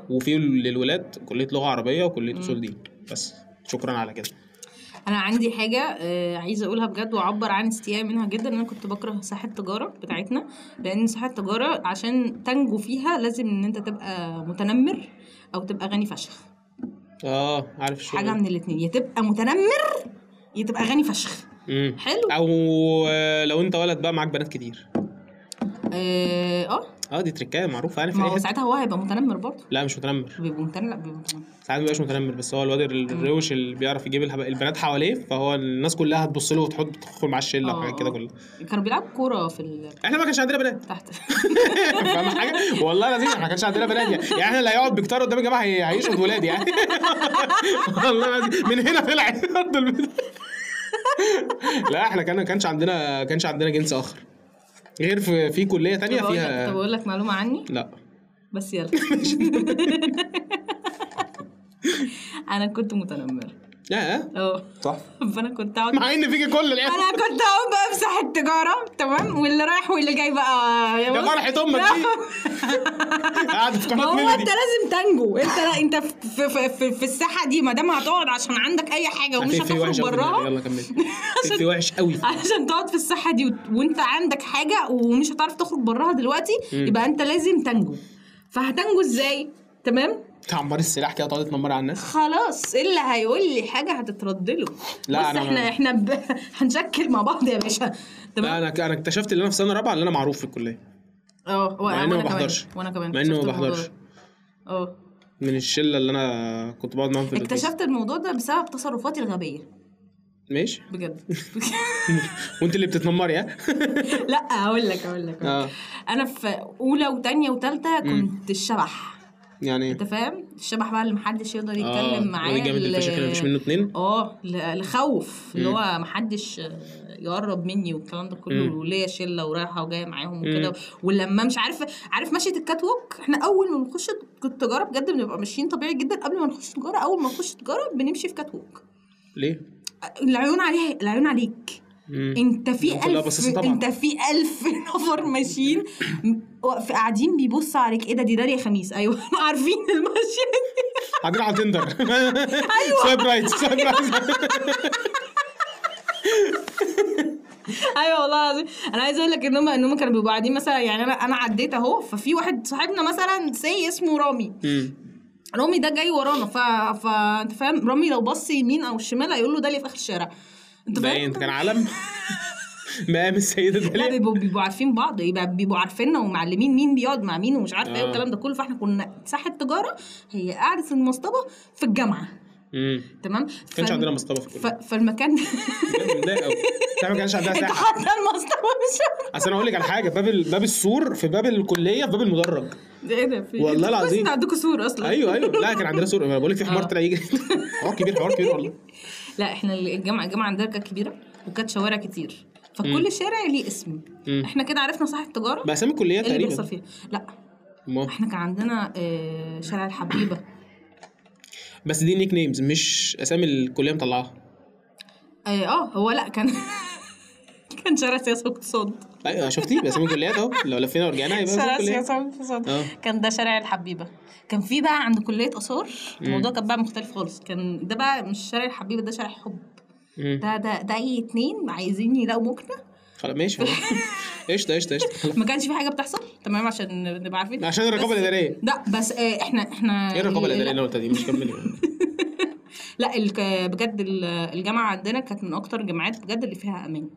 وفي للولاد كليه لغه عربيه وكليه اصول دين. بس شكرا على كده. انا عندي حاجه عايزه اقولها بجد واعبر عن استيائي منها جدا. انا كنت بكره ساحه التجاره بتاعتنا، لان ساحه التجاره عشان تنجو فيها لازم ان انت تبقى متنمر او تبقى غني فشخ. عارف شو حاجه من الاثنين، يا تبقى متنمر يا تبقى غني فشخ. حلو. او لو انت ولد بقى معاك بنات كتير. دي تركايه معروفه يعني. ما هو ساعتها هو هيبقى متنمر برضه. لا مش متنمر. بيبقى متنمر ساعات ما بيبقاش متنمر، بس هو الواد الروش اللي بيعرف يجيب البنات حواليه، فهو الناس كلها هتبص له وتدخل معاه الشله وحاجات كده كلها. كانوا بيلعبوا كوره احنا ما كانش عندنا بنات تحت. فاهم حاجه؟ والله لازم احنا ما كانش عندنا بنات يعني احنا اللي هيقعد بكتار قدام الجامعه هيشهد ولاد يعني. والله لازم من هنا طلعت. لا احنا كانش عندنا جنس اخر غير في كليه تانية فيها. طب اقول لك معلومه عني. لا بس يلا. انا كنت متنمر. صح. فانا كنت اقعد مع ان فيكي كل العيال. انا كنت اقعد بقى امسح التجاره تمام، واللي رايح واللي جاي بقى يا فرحه امك دي قاعد في قناه ميلودي. هو انت لازم تنجو. انت في الساحه دي ما دام هتقعد عشان عندك اي حاجه ومش هتخرج براها. يلا كمل. في وحش قوي عشان تقعد في الساحه دي وانت عندك حاجه ومش هتعرف تخرج براها دلوقتي. يبقى انت لازم تنجو. فهتنجو ازاي؟ تمام، تعمر السلاح كده وتقعد تنمر على الناس. خلاص اللي هيقول لي حاجه هتترد له. لا بس احنا هنشكل مع بعض يا باشا. تمام. لا انا اكتشفت ان انا في سنه رابعه اللي انا معروف في الكليه. وانا ما بحضرش. وانا كمان مع انه ما بحضرش. من الشله اللي انا كنت بقعد معاهم في البيت. اكتشفت الموضوع ده بسبب تصرفاتي الغبيه. ماشي بجد. وانت اللي بتتنمري ها؟ لا اقول لك انا في اولى وثانيه وثالثه كنت الشبح. يعني انت فاهم الشبح بقى اللي محدش يقدر يتكلم معاه. جامد الفشخ اللي مفيش منه اتنين. لخوف اللي هو محدش يقرب مني والكلام ده كله. وليا شله ورايحه وجايه معاهم وكده. ولما مش عارف مشيه الكات ووك. احنا اول ما بنخش التجاره بجد بنبقى ماشيين طبيعي جدا. قبل ما نخش تجاره اول ما نخش تجاره بنمشي في كات ووك. ليه؟ العيون عليها، العيون عليك. انت في 1000 نفر ماشيين قاعدين بيبصوا عليك. ايه ده؟ دي داليا خميس. ايوه عارفين الماشيه قاعدين على تندر. ايوه سوايب رايت. ايوه والله العظيم. انا عايزه اقول لك ان هم كانوا بيبقوا قاعدين مثلا، يعني انا عديت اهو، ففي واحد صاحبنا مثلا اسمه رامي. رامي ده جاي ورانا، فانت فاهم، رامي لو بص يمين او الشمال هيقول له داليا في اخر الشارع. انت فاهم؟ كان علم مقام السيده داليا. لا بيبقوا عارفين بعض، بيبقوا عارفيننا ومعلمين مين بيقعد مع مين ومش عارفه ايه والكلام ده كله. فاحنا كنا ساحه تجاره، هي قاعده المصطبه في الجامعه. تمام. ما كانش عندنا مصطبه في الكليه. فالمكان متضايق قوي. ما كانش عندنا ساحه. حتى المصطبه مش اصل انا اقول لك على حاجه، باب السور في باب الكليه، في باب المدرج. ايه ده؟ والله العظيم انتوا عندكم سور اصلا؟ ايوه لا كان عندنا سور. انا بقول لك في حمار طلع يجري. حوار كبير والله. لا احنا الجامعه عندنا كانت كبيره وكانت شوارع كتير، فكل شارع ليه اسم. احنا كده عرفنا صح التجاره باسامي الكليات تقريبا. لا احنا كان عندنا شارع الحبيبه، بس دي نيك نيمز مش اسامي الكليه مطلعاها. هو لا كان كان شارع سياسه واقتصاد. ايوه شفتي باسامي الكليات اهو، لو لفينا ورجعنا يبقى شارع سياسه واقتصاد. كان ده شارع الحبيبه. كان في بقى عند كليه اثار الموضوع كان بقى مختلف خالص. كان ده بقى مش شارع الحبيبه، ده شارع حب. ده اي اتنين عايزين يلاقوا مكنه. خلاص ماشي. قشطه. ما كانش في حاجه بتحصل، تمام، عشان نبقى عارفين، عشان الرقابه الاداريه. لا بس احنا ايه الرقابه الاداريه اللي قلتها دي؟ مش كملي. لا بجد الجامعه عندنا كانت من اكتر الجامعات بجد اللي فيها امان.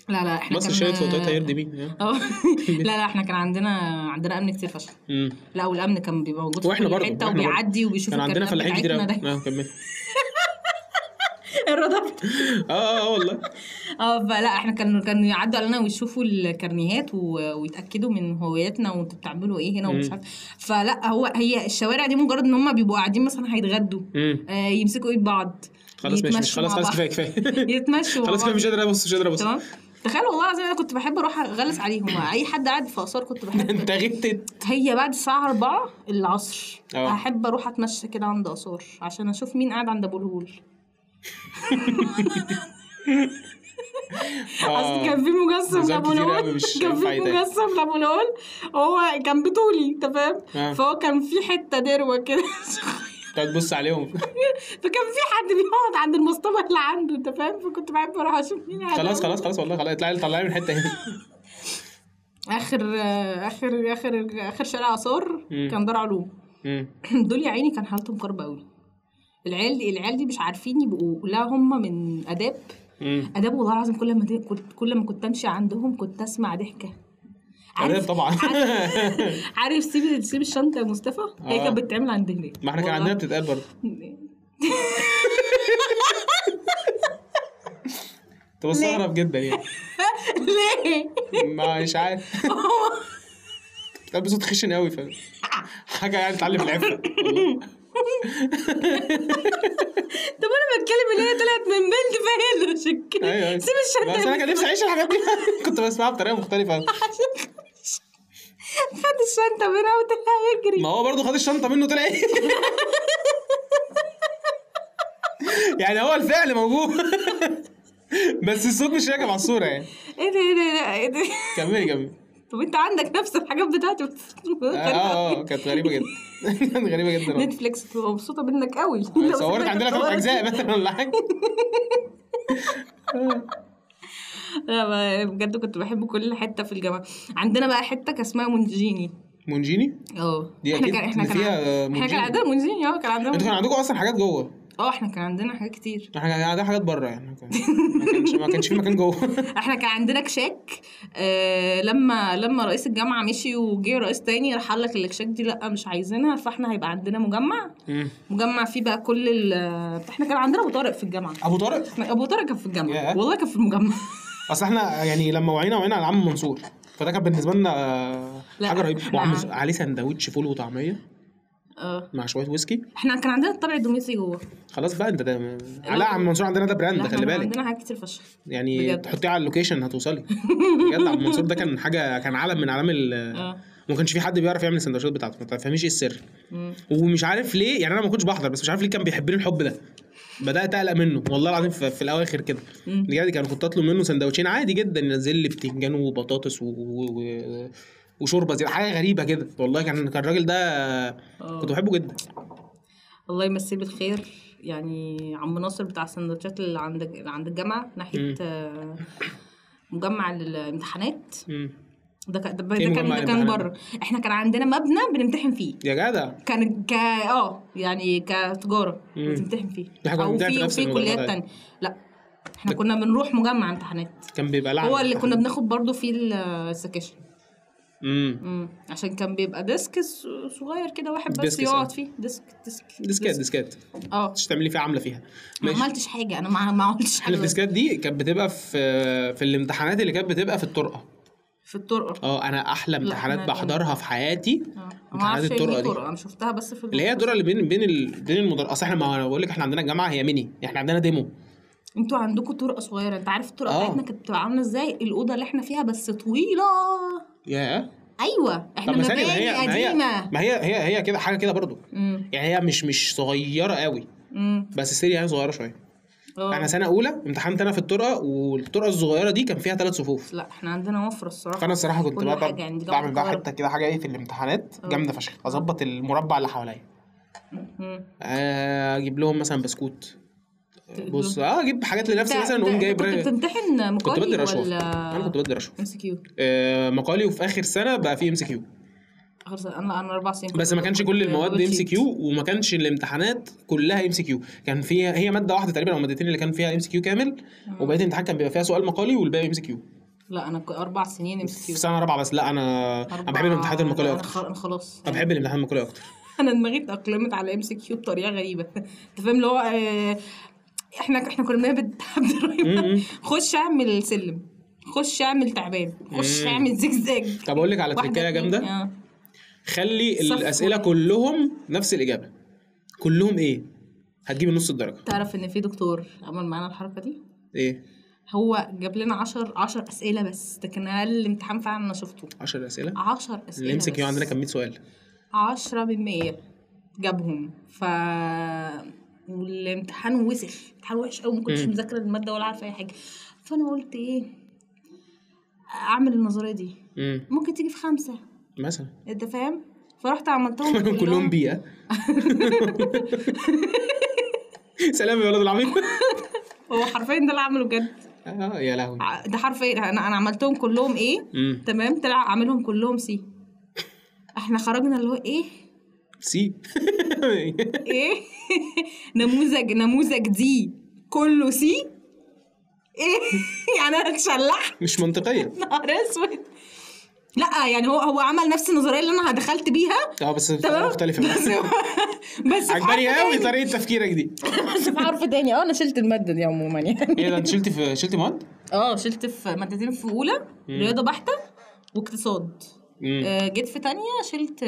لا احنا مصر شهدت وطيتها يرضي بيه. لا احنا كان عندنا امن كتير فشخ. لا والامن كان بيبقى موجود في كل حته وبيعدي وبيشوف. كان عندنا فلاحين كتير كمل. الرضا. والله. فلا احنا كانوا يعدوا علينا ويشوفوا الكارنيهات ويتاكدوا من هويتنا وانتوا بتعملوا ايه هنا ومش عارف. فلا هي الشوارع دي مجرد ان هم بيبقوا قاعدين مثلا هيتغدوا، يمسكوا ايد بعض، خلاص ماشي، خلاص كفايه يتمشوا خلاص كفايه، مش قادر ابص تمام. تخيل والله العظيم انا كنت بحب اروح اغلس عليهم. اي حد قاعد في اثار كنت بحب. انت غبت. هي بعد الساعه 4 العصر احب اروح اتمشى كده عند اثار عشان اشوف مين قاعد عند ابو الهول. اصل كان في مجسم لابو الهول، هو كان بطولي، انت فاهم. فهو كان في حته دروه كده تقعد تبص عليهم. فكان في حد بيقعد عند المصطبه اللي عنده، انت فاهم. فكنت بحب اروح اشوف مين. خلاص والله خلاص طلعي من الحته هنا. اخر شارع اثار كان دار علوم. دول يا عيني كان حالتهم كرب قوي. العيال دي مش عارفين يبقوا، لا هم من اداب والله العظيم. كل ما كنت امشي عندهم كنت اسمع ضحكه. عارف طبعا. عارف سيب الشنطه يا مصطفى. هي كانت بتتعمل عند هناك. ما احنا كان عندنا بتتقال برضه. انت مستغرب جدا يعني. ليه؟ مش عارف. بتقال بصوت خشن قوي، فاهم؟ حاجه يعني تعلم العفه. طب انا بتكلم اللي هي طلعت من بنت فهي اللي شكل. ايوه سيب الشنطه. بس انا كان نفسي اعيش الحاجات دي. كنت بسمعها بطريقه مختلفه. خد الشنطه منها وطلع يجري. ما هو برضه خد الشنطه منه طلع. يعني هو الفعل موجود بس الصوت مش راكب على الصوره يعني. ايه ده كملي. طب انت عندك نفس الحاجات بتاعتي. كانت غريبه جدا. نتفليكس بتبقى مبسوطه منك قوي. صورت عندنا 3 اجزاء مثلا ولا حاجه. لا بجد كنت بحب كل حته في الجامعه. عندنا بقى حته كان اسمها منجيني. دي اكيد احنا فيها احنا كان عندنا منجيني. كان عندنا. انتوا كان عندكم اصلا حاجات جوه؟ احنا كان عندنا حاجات كتير. احنا كان عندنا حاجات بره يعني. ما كانش في مكان جوه. احنا كان عندنا كشاك. لما رئيس الجامعه مشي وجه رئيس تاني راح قال لك الكشاك دي لا مش عايزينها، فاحنا هيبقى عندنا مجمع فيه بقى كل احنا كان عندنا ابو طارق في الجامعه. ابو طارق كان في الجامعه. والله كان في المجمع. اصل احنا يعني لما وعينا على عم منصور، فده كان بالنسبه لنا حاجه رهيبه. وعم عليه سندوتش فول وطعميه مع شويه ويسكي. احنا كان عندنا الطبع الدوميسي جوه. خلاص بقى انت ده. لا عم منصور عندنا ده براند، خلي بالك. عندنا حاجات كتير فشخ يعني تحطيه على اللوكيشن هتوصلي. بجد عم منصور ده كان حاجه، كان عالم من اعلام ما كانش في حد بيعرف يعمل السندوتشات بتاعته، ما تفهميش ايه السر. ومش عارف ليه، يعني انا ما كنتش بحضر، بس مش عارف ليه كان بيحبني الحب ده. بدات اقلق منه والله العظيم في الاواخر كده. بجد كنت اطلب منه سندوتشين عادي جدا، ينزل لي بتنجان وبطاطس وشوربه زي حاجه غريبه كده. والله كان الراجل ده كنت بحبه جدا. الله يمسيه بالخير. يعني عم ناصر بتاع السندوتشات اللي عند الجامعه ناحيه مجمع الامتحانات. ده كان بره. احنا كان عندنا مبنى بنمتحن فيه يا جدع. كان يعني كتجاره بنمتحن فيه، او في كليات تانية. لا احنا كنا بنروح مجمع امتحانات، كان بيبقى هو اللي كنا بناخد برضو فيه السكاشن. عشان كان بيبقى ديسك صغير كده، واحد بس يقعد فيه. ديسكات مش تعملي فيها، عامله فيها. ما عملتش حاجه، انا ما عملتش حاجه. الديسكات دي كانت بتبقى في الامتحانات اللي كانت بتبقى في الطرقه. انا احلى امتحانات بحضرها في حياتي امتحانات الطرقه دي. انا شفتها بس في اللي هي الطرقه اللي بين المدرس. اصل احنا، ما انا بقول لك احنا عندنا الجامعه هي ميني، احنا عندنا ديمو. انتوا عندكم طرقه صغيره. انت عارف الطرقه بتاعتنا كانت بتبقى عامله ازاي؟ الاوضه اللي احنا فيها بس طويله. ايوه احنا مباني قديمه. ما هي كده حاجه كده برضو. يعني هي مش صغيره قوي، بس السيري يعني صغيره شويه. انا سنه اولى امتحنت انا في الطرقه، والطرقه الصغيره دي كان فيها 3 صفوف. لا احنا عندنا وفره الصراحه. فانا الصراحه كنت بعمل بقى حته كده حاجه ايه في الامتحانات جامده فشخ. اظبط المربع اللي حواليا، اجيب لهم مثلا بسكوت. بص اجيب حاجات لنفسي مثلا، نقوم جايب. كنت بتمتحن مقالي ولا؟ انا كنت بدي رشوه MCQ. مقالي، وفي اخر سنه بقى في MCQ. اخر سنه انا 4 سنين بس ما كانش كل المواد MCQ، وما كانش الامتحانات كلها MCQ. كان فيها هي ماده واحده تقريبا او مادتين اللي كان فيها MCQ كامل، وبقيه الامتحان كان بيبقى فيها سؤال مقالي والباقي MCQ. لا انا 4 سنين MCQ في سنه 4 بس. لا انا بحب الامتحانات المقاليه اكتر. انا خلاص انا بحب الامتحان المقاليه اكتر. انا دماغي اتاقلمت على MCQ بطريقه غريبه. انت فاهم اللي هو احنا كنا بنعمل خش اعمل سلم، خش اعمل تعبان، خش اعمل زجزاج. طب اقول لك على تريكايه جامده. خلي الاسئله كلهم نفس الاجابه، كلهم ايه هتجيب نص الدرجه. تعرف ان في دكتور عمل معانا الحركه دي؟ ايه؟ هو جاب لنا 10 اسئله بس. ده كان اقل الامتحان فعلا انا شفته. 10 اسئله. 10 اسئله. الMCQ عندنا كان 100 سؤال. 10 من 100 جابهم. والامتحان وسخ، امتحان وحش قوي، ما كنتش مذاكره الماده ولا عارفه اي حاجه. فانا قلت ايه، اعمل النظريه دي ممكن تيجي في 5 مثلا، انت فاهم. فرحت عملتهم كلهم بيئه. سلام يا ولد العبيط. هو حرفيا ده اللي عمله بجد. يا لهوي، ده حرفيا انا عملتهم كلهم ايه. تمام. طلع اعملهم كلهم C. احنا خرجنا اللي هو ايه C. ايه. نموذج دي كله C. ايه يعني انا اتشلح. مش منطقيه. نهار اسود. لا يعني هو عمل نفس النظريه اللي انا دخلت بيها. بس مختلفه. بس عجباني قوي طريقه تفكيرك دي. بس في حرف تاني. انا شلت الماده دي عموما يعني. ايه ده، انت شلت مواد؟ شلت في مادتين في اولى، رياضه بحته واقتصاد. جيت في تانية شلت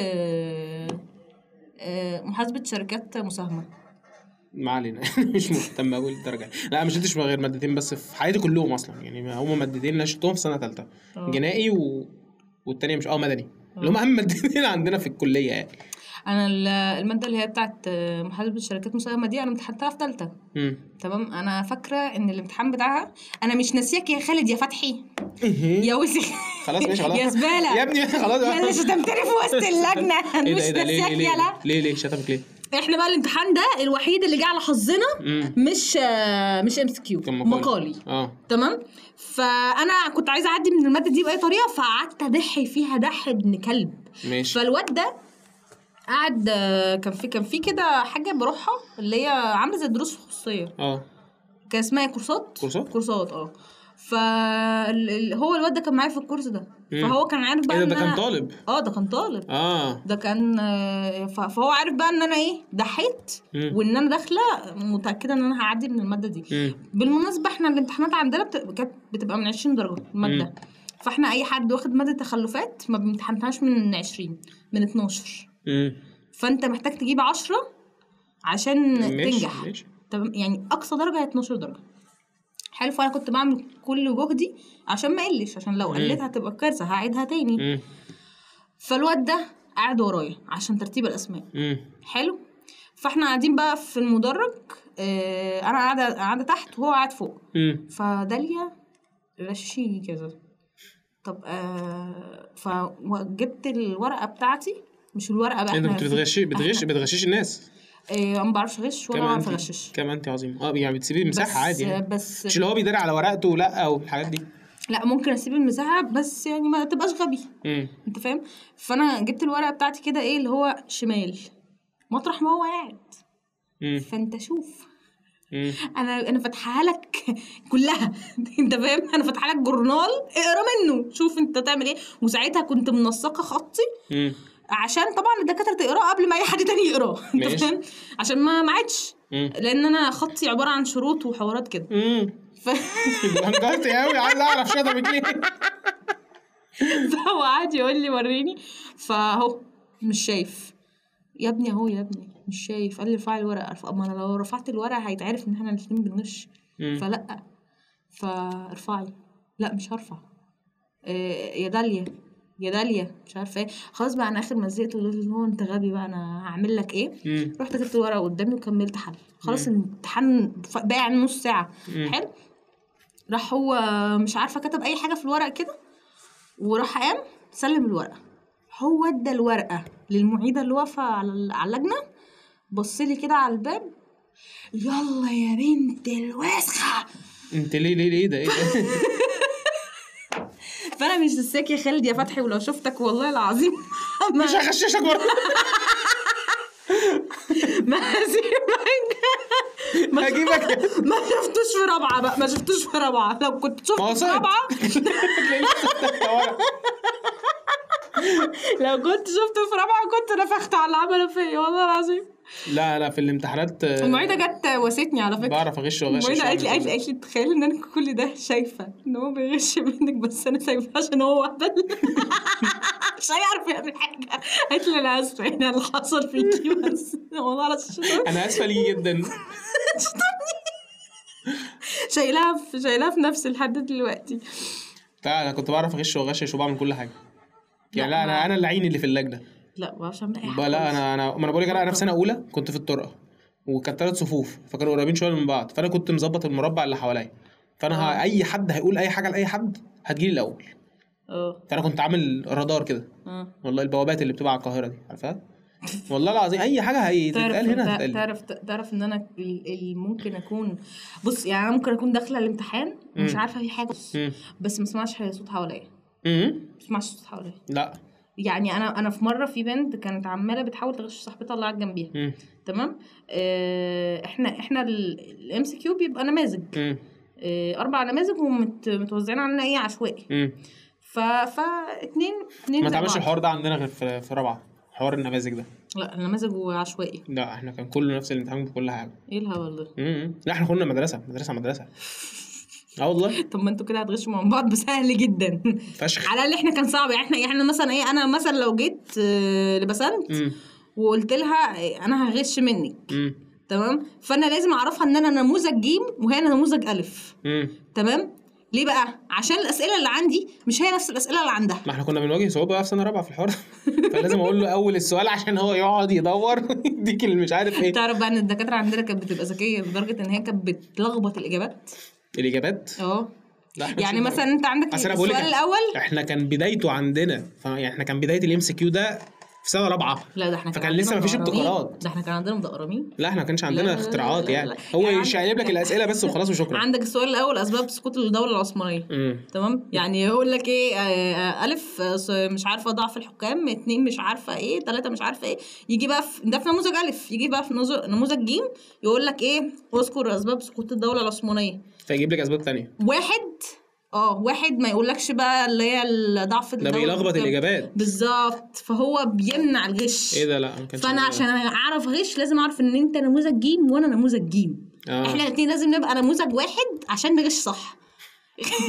محاسبه شركات مساهمه. ما علينا. مش مهتم قوي للدرجه. لا ما شلتش غير مادتين بس في حياتي كلهم اصلا. يعني هما مادتين اللي شلتهم في سنه ثالثه، جنائي والتانية مش مدني، اللي هم اهم مادتين عندنا في الكليه يعني. انا الماده اللي هي بتاعت محاسبه شركات مساهمه دي انا امتحنتها في ثالثه. تمام. انا فاكره ان الامتحان بتاعها، انا مش ناسياك يا خالد يا فتحي يا وسخ. خلاص ماشي خلاص يا زباله يا ابني خلاص. يلا شتمتني في وسط اللجنه. مش ناسياك يلا. ليه شتمك ليه؟ احنا بقى الامتحان ده الوحيد اللي جه على حظنا، مش MCQ، مقالي. تمام. فانا كنت عايزه اعدي من الماده دي باي طريقه، فقعدت اضحي فيها ضحي ابن كلب. ماشي. فالواد ده قعد كان في كده حاجه بروحها اللي هي عامله زي الدروس الخصوصيه. كان اسمها كورسات. فهو الواد ده كان معايا في الكورس ده، فهو كان عارف بقى ده كان طالب. ده كان طالب. ده كان فهو عارف بقى ان انا ايه ضحيت، وان انا داخله متاكده ان انا هعدي من الماده دي. بالمناسبه احنا الامتحانات عندنا كانت بتبقى من 20 درجه الماده. فاحنا اي حد واخد ماده تخلفات ما بنمتحنهاش من 20، من 12. فانت محتاج تجيب 10 عشان تنجح. ماشي. طب يعني اقصى درجه هي 12 درجه. حلو. فانا كنت بعمل كل جهدي عشان ما اقلش، عشان لو قلت هتبقى كارثه هعيدها تاني. فالواد ده قاعد ورايا عشان ترتيب الاسماء. حلو. فاحنا قاعدين بقى في المدرج، انا قاعده تحت وهو قاعد فوق. فداليا غششيني كذا. طب فجبت الورقه بتاعتي، مش الورقه بقى. انت بتغشش الناس؟ انا ما بعرفش اغش ولا بعرف اغشش. كمان انت عظيم. يعني بتسيبي المساحه عادي يعني. بس مش اللي هو بيداري على ورقته لا او الحاجات دي. لا ممكن اسيب المساحه بس يعني ما تبقاش غبي. انت فاهم. فانا جبت الورقه بتاعتي كده ايه اللي هو شمال مطرح ما هو قاعد. فانت شوف انا فاتحها لك كلها. انت فاهم. انا فاتحه لك جورنال اقرا منه شوف انت تعمل ايه. وساعتها كنت منسقه خطي عشان طبعا الدكاتره تقراه قبل ما اي حد تاني يقراه. انت فاهم. عشان ما عادش لان انا خطي عباره عن شروط وحوارات كده. انجزت قوي. عايز اعرف شطبك ليه. فهو قعد يقول لي وريني. فاهو مش شايف يا ابني. اهو يا ابني مش شايف. قال لي ارفعي الورقه. اما انا لو رفعت الورقه هيتعرف ان احنا الاثنين بنغش. فلا. فارفعي. لا مش هرفع. يا داليا مش عارفه ايه. خلاص بقى انا اخر ما زهقت وقلت له هو انت غبي بقى انا هعمل لك ايه. رحت جبت الورقه قدامي وكملت حل. خلاص الامتحان باقي عن نص ساعه. حلو. راح هو مش عارفه كتب اي حاجه في الورق كده وراح قام سلم الورقه. هو ادى الورقه للمعيده اللي واقفه على اللجنه. بص لي كده على الباب. يلا يا بنت الوسخه. انت ليه ده ايه ده؟ فانا مش نساك يا خالد يا فتحي. ولو شفتك والله العظيم مش هغششك برضه. ما هجيبك. ما شفتوش في رابعه بقى. ما شفتوش في رابعه. لو كنت شفته في رابعه لو كنت شفته في رابعه كنت نفخت على العمل فيا والله العظيم. لا في الامتحانات المعيده جت واسيتني على فكره. بعرف اغش واغش. المعيده قالت لي تخيل ان انا كل ده شايفه ان هو بيغش منك بس انا سايباه عشان هو هبل. مش هيعرف يعمل حاجه. قالت لي انا اسفه يعني اللي حصل فيكي بس والله انا اسفه ليه جدا. شايلها في نفسي لحد دلوقتي. لا انا كنت بعرف اغش واغشش وبعمل كل حاجه يعني. لا انا اللعين اللي في اللجنه. لا ما بعرفش اعمل اي حاجه. لا انا ما انا بقول لك انا في سنه اولى كنت في الطرقه وكانت 3 صفوف فكانوا قريبين شويه من بعض. فانا كنت مظبط المربع اللي حواليا. فانا اي حد هيقول اي حاجه لاي حد هتجيلي الاول. فانا كنت عامل رادار كده. والله البوابات اللي بتبقى على القاهره دي عارفها. والله العظيم اي حاجه هيتقال هنا هتتقال. تعرف ان انا ممكن اكون بص يعني انا ممكن اكون داخله الامتحان ومش عارفه في حاجه بس ما اسمعش صوت حواليا. ما اسمعش صوت حواليا. لا يعني انا في مره في بنت كانت عماله بتحاول تغش صاحبتها اللي قاعده جنبيها. تمام. احنا الام سي كيو بيبقى نماذج 4 نماذج ومتوزعين علينا ايه عشوائي. اتنين ما تعملش الحوار ده عندنا غير في رابعه. حوار النماذج ده لا النماذج عشوائي. لا احنا كان كله نفس الامتحان بكل حاجه. ايه الهبل ده؟ لا احنا كنا مدرسه والله. طب ما انتوا كده هتغشوا من بعض بسهل جدا فشخ. على اللي احنا كان صعب يعني احنا مثلا ايه. انا مثلا لو جيت لبسنت وقلت لها انا هغش منك تمام. فانا لازم اعرفها ان انا نموذج ج وهي نموذج الف. تمام. ليه بقى؟ عشان الاسئله اللي عندي مش هي نفس الاسئله اللي عندها. ما احنا كنا بنواجه صعوبه بقى في سنه رابعه في الحوار. فلازم اقول له اول السؤال عشان هو يقعد يدور يديك اللي مش عارف ايه. تعرف بقى ان الدكاتره عندنا كانت بتبقى ذكيه لدرجه ان هي كانت بتلخبط الاجابات. يعني مثلا انت عندك السؤال الاول احنا كان بدايته عندنا يعني احنا كان بدايه الام سي كيو ده في سنه رابعه. لا ده احنا فكان لسه ما فيش ابتكارات. ده احنا كان عندنا مدقرمين. لا احنا ما كانش عندنا اختراعات يعني. هو يشقلب لك الاسئله بس وخلاص وشكرا. عندك السؤال الاول اسباب سقوط الدوله العثمانيه. تمام. يعني يقول لك ايه الف مش عارفه ضعف الحكام 2 مش عارفه ايه 3 مش عارفه ايه. يجي بقى ده في نموذج الف. يجي بقى في نموذج ج يقول لك ايه اذكر اسباب سقوط الدوله العثمانيه. فيجيب لك اسباب ثانيه. واحد ما يقولكش بقى اللي هي ضعف الدولة. ده بيلخبط الاجابات بالظبط. فهو بيمنع الغش. ايه ده؟ لا ما كانش. فانا عشان اعرف غش لازم اعرف ان انت نموذج ج وانا نموذج ج. احنا الاثنين لازم نبقى نموذج واحد عشان نغش صح.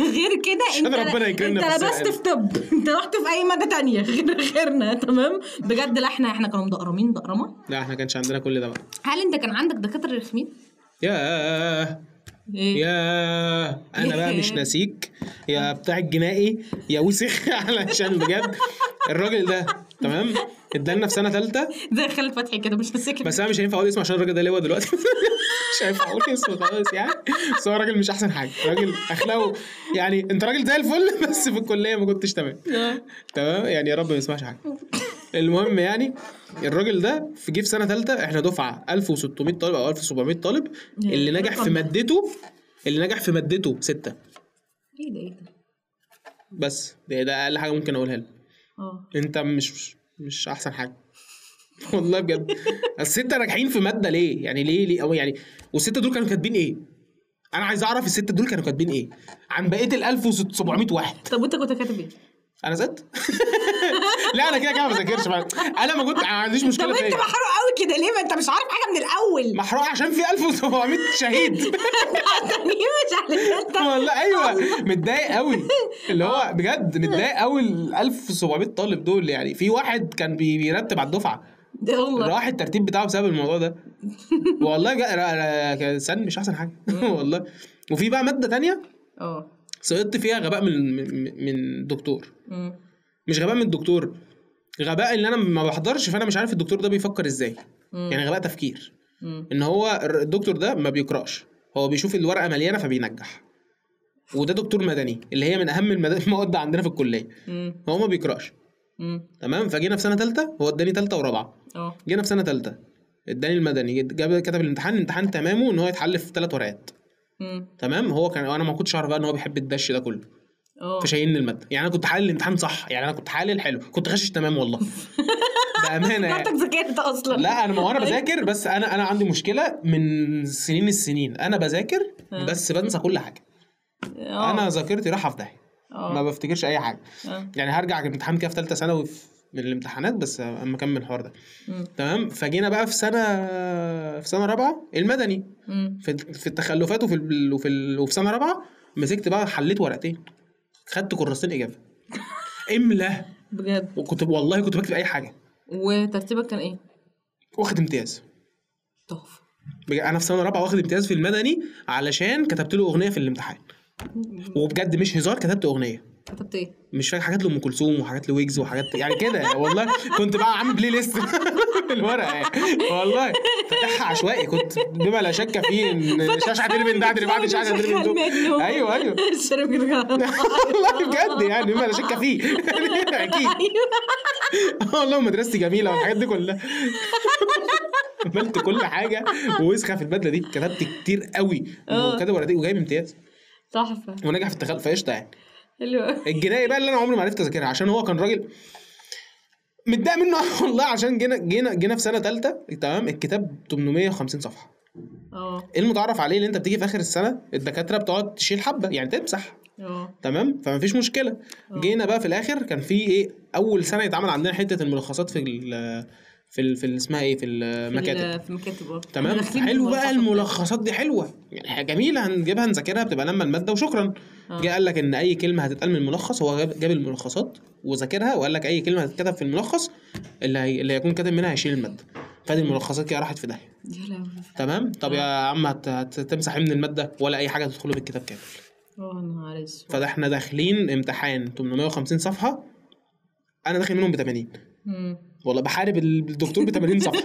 غير كده انت لبست في طب، انت رحت في اي ماده تانية غيرنا. تمام بجد. لا احنا كانوا مدقرمين دقرمه. لا احنا كانش عندنا كل ده بقى. هل انت كان عندك دكاتره رخمين؟ يا انا بقى مش ناسيك يا بتاع الجنائي يا وسخ علشان بجد الراجل ده تمام ادالنا في سنه ثالثه زي خالد فتحي كده مش ناسيك. بس انا مش هينفع اقول اسمه عشان الراجل ده لواء دلوقتي. مش هينفع اقول اسمه خالص يعني. بس هو راجل مش احسن حاجه، راجل اخلاقه يعني انت راجل زي الفل بس في الكليه ما كنتش تمام. تمام يعني يا رب ما يسمعش حاجه. المهم يعني الراجل ده جه في سنه ثالثه، احنا دفعه 1600 طالب او 1700 طالب، اللي نجح في مادته 6. ايه ده بس ده اقل حاجه ممكن اقولها لك. انت مش احسن حاجه والله بجد. الستة ناجحين في ماده ليه يعني؟ ليه او يعني والستة دول كانوا كاتبين ايه؟ انا عايز اعرف الستة دول كانوا كاتبين ايه عن بقيه ال 1700 واحد. طب وانت كنت كاتب ايه؟ انا زدت. لا انا كده ما بذاكرش. انا ما عنديش مشكله. طب انت محروق قوي كده ليه؟ ما انت مش عارف حاجه من الاول. محروق عشان في 1700 شهيد. والله ايوه متضايق قوي، اللي هو بجد متضايق قوي. ال 1700 طالب دول يعني في واحد كان بيرتب على الدفعه راح الترتيب بتاعه بسبب الموضوع ده. والله كان سن مش احسن حاجه. والله. وفي بقى ماده تانية سقطت فيها غباء من دكتور. مش غباء من الدكتور، غباء ان انا ما بحضرش فانا مش عارف الدكتور ده بيفكر ازاي. يعني غباء تفكير. ان هو الدكتور ده ما بيقراش، هو بيشوف الورقه مليانه فبينجح. وده دكتور مدني اللي هي من اهم المواد عندنا في الكليه. هو ما بيقراش. تمام. فجينا في سنه ثالثه، هو اداني ثالثه ورابعه. جينا في سنه ثالثه اداني المدني، كتب الامتحان تمامه ان هو يتحل في 3 ورقات. تمام. هو كان انا ما كنتش عارف بقى ان هو بيحب الدش ده كله. فشايلني الماده. يعني انا كنت حالل الامتحان صح، يعني انا كنت حالل حلو، كنت غشش تمام والله. بامانه يعني. انت ذاكرت اصلا؟ لا انا بذاكر، بس انا عندي مشكله من السنين. انا بذاكر بس بنسى كل حاجه. انا ذاكرتي رايحه في داهيه، ما بفتكرش اي حاجه. يعني هرجع الامتحان كده في ثالثه ثانوي من الامتحانات بس اما اكمل الحوار ده. تمام. فجينا بقى في سنه رابعه المدني في التخلفات وفي سنه رابعه مسكت بقى حليت ورقتين، خدت كراسين اجابه املا بجد. والله كنت بكتب اي حاجه. وترتيبك كان ايه؟ واخد امتياز. تحفه. انا في سنه رابعه واخد امتياز في المدني علشان كتبت له اغنيه في الامتحان. وبجد مش هزار، كتبت اغنيه. كتبت ايه؟ مش فاكر، حاجات لأم كلثوم وحاجات لويجز وحاجات يعني كده. والله كنت بقى عامل بلاي ليست في الورقه يعني. والله فتحها عشوائي، كنت بما لا شك فيه ان شاشه هتقلب من ده اللي بعد شاشه هتقلب من ده. ايوه الشرب كده والله بجد يعني بما لا شك فيه. اكيد والله مدرستي جميله والحاجات دي كلها. عملت كل حاجه ووسخه في البدله دي، كتبت كتير قوي وكده ورقتين وجايب امتياز. تحفه. ونجح في التخلف فقشطه يعني. حلو. الجنائي بقى اللي انا عمري ما عرفت اذاكرها عشان هو كان راجل متضايق منه والله. عشان جينا في سنه ثالثه تمام. الكتاب 850 صفحه. ايه المتعارف عليه اللي انت بتيجي في اخر السنه الدكاتره بتقعد تشيل حبه يعني تمسح. تمام. فما فيش مشكله. جينا بقى في الاخر كان في ايه، اول سنه يتعمل عندنا حته الملخصات في اسمها ايه، في المكاتب. في المكاتب. تمام. حلو بقى الملخصات دي حلوه يعني حاجه جميله، هنجيبها نذاكرها بتبقى لما الماده وشكرا. جه قال لك ان اي كلمه هتتقال من الملخص، هو جاب الملخصات وذاكرها وقال لك اي كلمه هتتكتب في الملخص اللي هيكون كاتب منها هيشيل الماده. فادي الملخصات كده راحت في داهيه. تمام. طب يا عم هتمسح من الماده ولا اي حاجه تدخله بالكتاب كامل. نهار اسود. فده احنا داخلين امتحان 850 صفحه، انا داخل منهم ب 80. والله بحارب الدكتور ب 80 صفحه.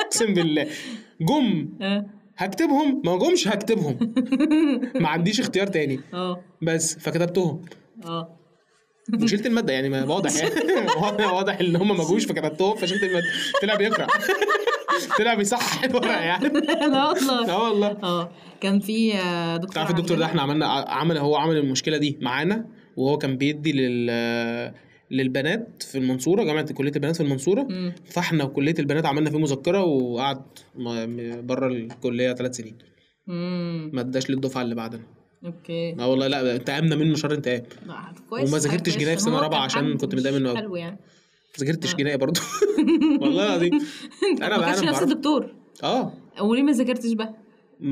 اقسم بالله. هكتبهم، ما جمش هكتبهم. ما عنديش اختيار تاني. بس فكتبتهم. وشلت الماده يعني ما واضح يعني. واضح ان هم ما جوش فكتبتهم فشلت الماده. طلع بيقرا. طلع بيصحح الورقه يعني. لا والله. والله. كان في دكتور. تعرف الدكتور ده احنا عمل المشكله دي معانا، وهو كان بيدي للبنات في المنصوره، جامعه كليه البنات في المنصوره. فاحنا وكليه البنات عملنا فيه مذكره وقعد بره الكليه 3 سنين. ما اداش للدفعه اللي بعدنا. اوكي. والله لا انتقمنا منه شر انتقام. وما ذاكرتش جنائي في سنه رابعه عشان كنت متضايق منه قوي. حلو يعني. ما ذاكرتش جنائي برضه. والله العظيم. انا ما كانش نفس الدكتور. وليه ما ذاكرتش بقى؟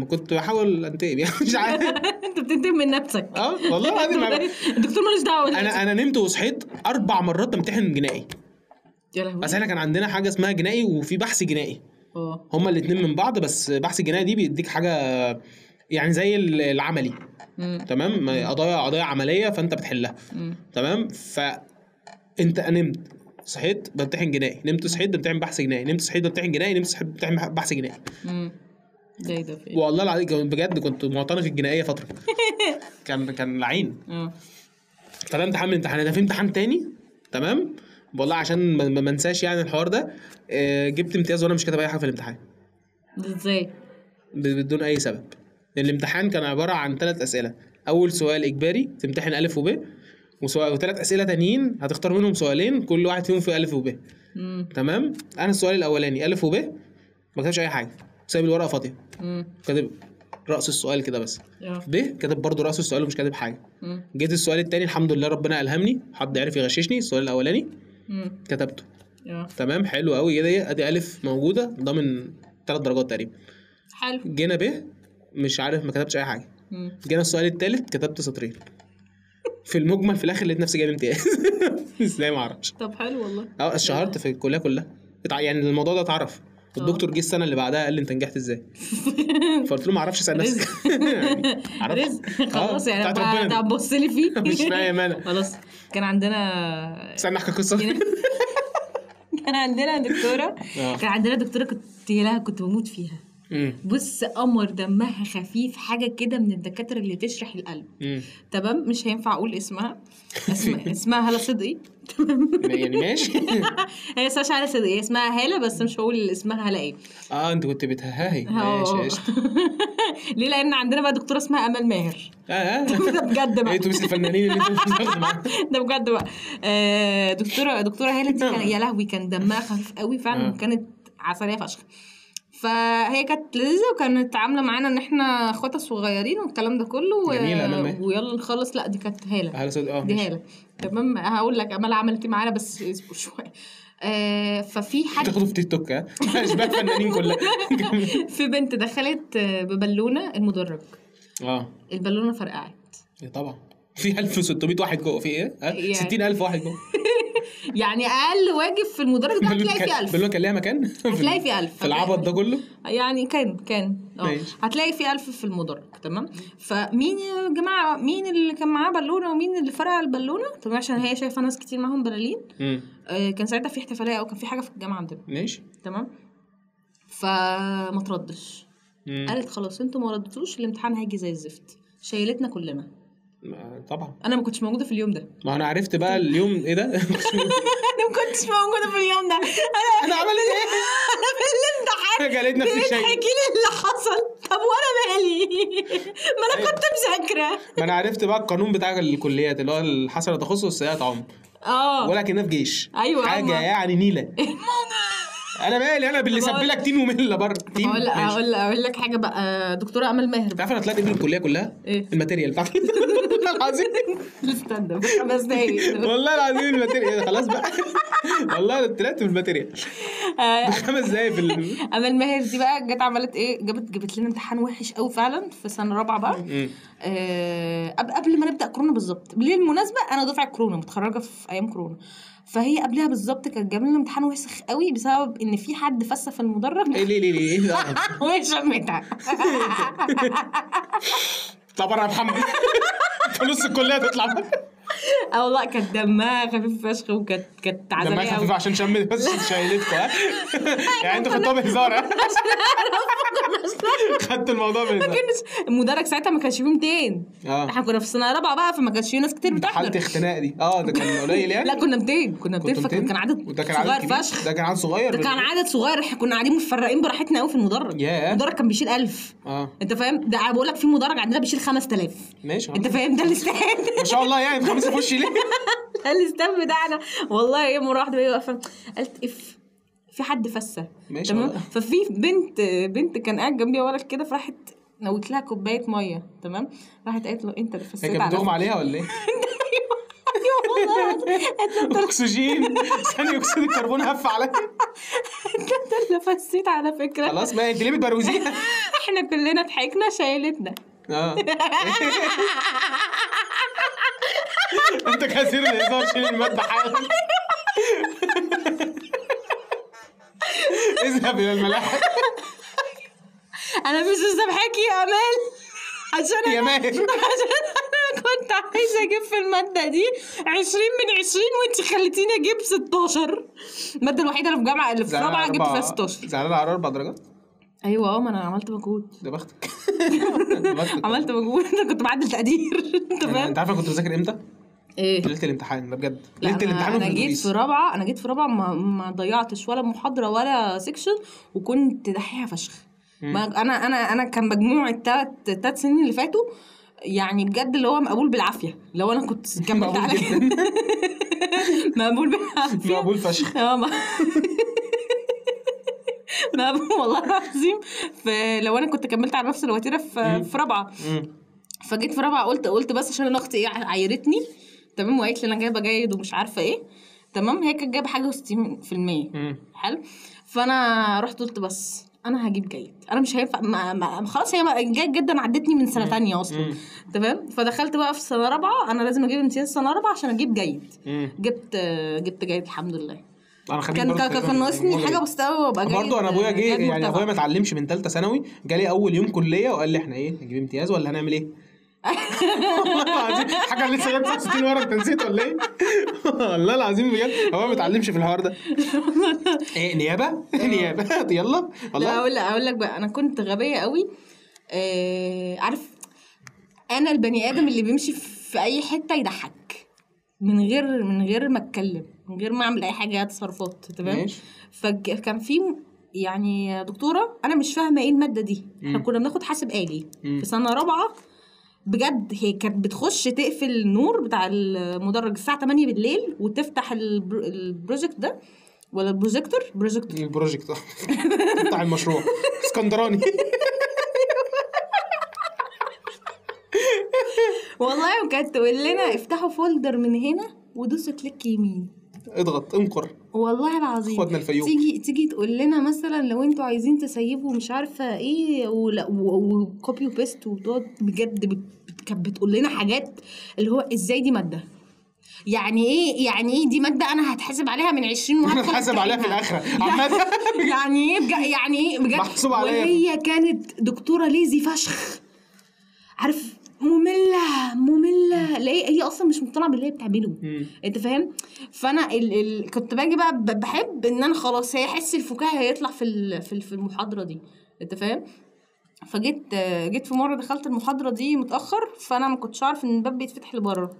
كنت بحاول انتقم يعني مش عارف. انت بتنتقم من نفسك. والله العظيم. الدكتور مالوش دعوه. انا نمت وصحيت 4 مرات بمتحن جنائي. يا لهوي. بس احنا كان عندنا حاجه اسمها جنائي وفي بحث جنائي. هما الاثنين من بعض، بس بحث الجنائي دي بيديك حاجه يعني زي العملي. تمام. قضايا عمليه فانت بتحلها. تمام. فانت نمت صحيت بمتحن جنائي، نمت صحيت بمتحن بحث جنائي، نمت صحيت بمتحن جنائي، نمت صحيت بمتحن بحث جنائي. ده والله العظيم بجد كنت معتنق الجنائيه فتره. كان لعين. فده امتحان من امتحانات. في امتحان تاني تمام والله عشان ما انساش يعني الحوار ده. جبت امتياز وانا مش كاتب اي حاجه في الامتحان. ازاي؟ بدون اي سبب. الامتحان كان عباره عن 3 اسئله. اول سؤال اجباري تمتحن الف وب، و3 اسئله تانيين هتختار منهم سؤالين كل واحد فيهم فيه الف وب. تمام. انا السؤال الاولاني الف وب ما كتبش اي حاجه، سايب الورقه فاضيه، كاتب راس السؤال كده بس. ب كاتب برضو راس السؤال ومش كاتب حاجه. جيت السؤال الثاني الحمد لله ربنا الهمني، حد عرف يغششني. السؤال الاولاني كتبته. تمام حلو قوي كده. ادي الف موجوده ضامن 3 درجات تقريبا. حلو. جينا ب مش عارف ما كتبتش اي حاجه. جينا السؤال الثالث كتبت سطرين. في المجمل في الاخر لقيت نفسي جايب امتياز. ازاي ما اعرفش. طب حلو والله. اتشهرت في الكليه كلها يعني الموضوع ده اتعرف. الدكتور جه السنه اللي بعدها قال لي انت نجحت ازاي؟ فقلت له ما اعرفش اسال نفسك. رزق خلاص يعني هتبص لي فيه. مش فاهم انا. خلاص. كان عندنا استنى احكي قصه. كان عندنا دكتوره كنت بموت فيها. بص قمر دمها خفيف حاجه كده من الدكاتره اللي تشرح القلب. تمام. مش هينفع اقول اسمها هالة صدقي. يعني ماشي. هي اسمها هالة صدقي، اسمها هالة بس مش هقول اسمها هالة ايه. انت كنت بتهاهي. ماشي. ليه؟ لان عندنا بقى دكتوره اسمها امل ماهر. ده بجد بقى. انتوا بس الفنانين اللي انتوا بتاخدوا معاهم. ده بجد بقى. دكتوره هالة دي كان يا لهوي كان دمها خفيف قوي فعلا وكانت عسليه فشخ. فهي كانت لذيذه وكانت عامله معانا ان احنا اخواتها صغيرين والكلام ده كله ويلا نخلص. لا دي كانت هاله. دي هاله. تمام. هقول لك امال عملت معانا بس اصبر شويه. ففي حد تاخدوا في تيك توك اشباه فنانين كلها. في بنت دخلت ببالونه المدرج. البالونه فرقعت. طبعا في 1600 واحد جوه. في ايه؟ يعني 60,000 واحد جوه. يعني اقل واجب في المدرج ده هتلاقي فيه 1000. بالله كان ليها مكان. هتلاقي فيه 1000 في العبط ده كله يعني كان هتلاقي فيه 1000 في المدرج. تمام. فمين يا جماعه مين اللي كان معاه بالونه ومين اللي فرقع البالونه؟ طبعا عشان هي شايفه ناس كتير معاهم بلالين. كان ساعتها في احتفاليه او كان في حاجه في الجامعه عندنا. ماشي. تمام. فما تردش. قالت خلاص انتوا ما ردتوش الامتحان هيجي زي الزفت. شايلتنا كلنا. طبعا انا ما كنتش موجوده في اليوم ده. ما انا عرفت بقى اليوم ايه ده. انا ما كنتش موجوده في اليوم ده. انا عملت ايه؟ انا في الامتحان جالت نفس الشيء. بتحكي لي اللي حصل. طب وانا مالي؟ ما انا كنت مذاكره. ما انا عرفت بقى القانون بتاع الكليات اللي هو الحسنه تخص والسيئه تعم. ولكن في جيش. ايوه حاجه يعني نيله. انا مالي انا باللي سب لك تين ومله بره تين. اقول لك حاجه بقى. دكتوره امل ماهر عارفه انا طلعت من الكليه كلها إيه؟ الماتيريال بتاعتي. والله العظيم. استنى 5 دقايق. والله العظيم الماتيريال خلاص بقى. والله طلعت من الماتيريال. 5 دقايق في امل ماهر دي بقى جت عملت ايه؟ جابت لنا امتحان وحش قوي فعلا في سنه رابعه بقى. قبل ما نبدا كورونا بالظبط. بالمناسبه انا دفعه كورونا متخرجه في ايام كورونا. فهي قبلها بالظبط كانت جايبه لنا امتحان وسخ قوي بسبب ان في حد فسه في المدرج. ليه وشمتها. طب انا محمد في نص الكليه تطلع. والله كانت دمها خفيف فشخ وكانت عزليه دمها خفيف عشان شمت بس شايلتكم. يعني انتوا خدتوها بهزار. خدت الموضوع بهزار. المدرج ساعتها ما كانش فيه 200. احنا كنا في سنه رابعه بقى فما كانش فيه ناس كتير بتحضر. حاله اختناق دي. ده كان قليل يعني. لا كنا 200 فكان عدد صغير فشخ. ده كان عدد صغير. ده كان عدد صغير. احنا كنا قاعدين متفرقين براحتنا قوي في المدرج. المدرج كان بيشيل 1000. انت فاهم؟ ده بقول لك في مدرج عندنا بيشيل 5000. ماشي. انت فاهم؟ ده الاستاذ ما شاء الله يعني 5 في وشي ليه. الاستاذ بتاعنا والله يوم واحده وهي واقفه قالت في حد فسه. تمام. ففي بنت كان قاعد جنبي ولد كده فراحت نوت لها كوبايه ميه. تمام. راحت قالت له انت اللي فسيت على. كانت بتغمى عليها ولا ايه؟ اكسجين ثاني اكسيد الكربون هف عليا. انت اللي فسيت على فكره. خلاص ما انت ليه بتبروزيها؟ احنا احنا كلنا ضحكنا شايلتنا. انت كثير الهزار، شيل المادة حالا. اذهب الى الملاحق. انا مش مسامحاكي يا امال عشان يا ماهر، عشان انا كنت عايزه اجيب في الماده دي 20 من 20 وانت خليتيني اجيب 16. الماده الوحيده اللي في جامعه اللي في رابعه جبت فيها 16. زعلانه على 4 درجات. ايوه ما انا عملت مجهود. ده بختك. عملت مجهود. انا كنت بعدل تقدير. انت فاهم؟ انت عارف انا كنت بذاكر امتى؟ ايه ليله الامتحان ده بجد. لا ليله الامتحان انا جيت في رابعه، ما ضيعتش ولا محاضره ولا سيكشن، وكنت دحيحه فشخ. ما انا كان مجموع الثلاث سنين اللي فاتوا يعني بجد اللي هو مقبول بالعافيه. لو انا كنت كملت على مقبول بالعافيه، مقبول فشخ. مقبول والله العظيم. فلو انا كنت كملت على نفس الوتيره في رابعه، فجيت في رابعه قلت بس عشان انا اختي عايرتني تمام، وقالت لي انا جايبه جيد ومش عارفه ايه تمام. هي كانت جايبه حاجه 60%. حلو. فانا رحت قلت بس انا هجيب جيد، انا مش هينفع خلاص. هي جيد جدا عدتني من سنه تانية اصلا تمام. فدخلت بقى في سنه رابعه، انا لازم اجيب امتياز سنه رابعه عشان اجيب جيد. جبت جيد الحمد لله. انا كان ناقصني حاجه بس وابقى جيد برضه. انا ابويا جه يعني ابويا ما اتعلمش من ثالثه ثانوي، جالي اول يوم كليه وقال لي احنا ايه نجيب امتياز ولا هنعمل ايه. والله العظيم حاجه لسه جايب 69 ورقه، انت نسيت ولا ايه؟ والله العظيم بجد هو ما اتعلمش في الحوار ده. ايه نيابه يلا والله. لا اقول لك بقى، انا كنت غبيه قوي. عارف انا البني ادم اللي بيمشي في اي حته يضحك من غير ما اتكلم، من غير ما اعمل اي حاجه تصرفات تمام. فكان في يعني دكتوره انا مش فاهمه ايه الماده دي. احنا كنا بناخد حاسب آلي في سنه رابعه بجد. هي كانت بتخش تقفل النور بتاع المدرج الساعه 8 بالليل وتفتح البروجكت ده ولا البروجيكتور البروجكت بتاع المشروع اسكندراني. والله. وكانت تقول لنا افتحوا فولدر من هنا ودوسوا كليك يمين، اضغط انقر. والله العظيم خدنا الفيوم. تيجي تقول لنا مثلا لو انتوا عايزين تسيبوا مش عارفه ايه وكوبي وبيست وتقعد بجد كانت بتقول لنا حاجات اللي هو ازاي دي ماده، يعني ايه دي ماده انا هتحاسب عليها من 20 وهدخل هتحاسب عليها في الاخره يعني ايه بجد محسوب عليها. وهي كانت دكتوره ليزي فشخ، عارف ممله. لا هي اصلا مش مقتنعه باللي هي بتعمله، انت فاهم. فانا كنت باجي بقى بحب ان انا خلاص هي حس الفكاهه هيطلع في المحاضره دي، انت فاهم. فجيت في مره دخلت المحاضره دي متاخر، فانا ما كنتش عارف ان الباب بيتفتح لبره،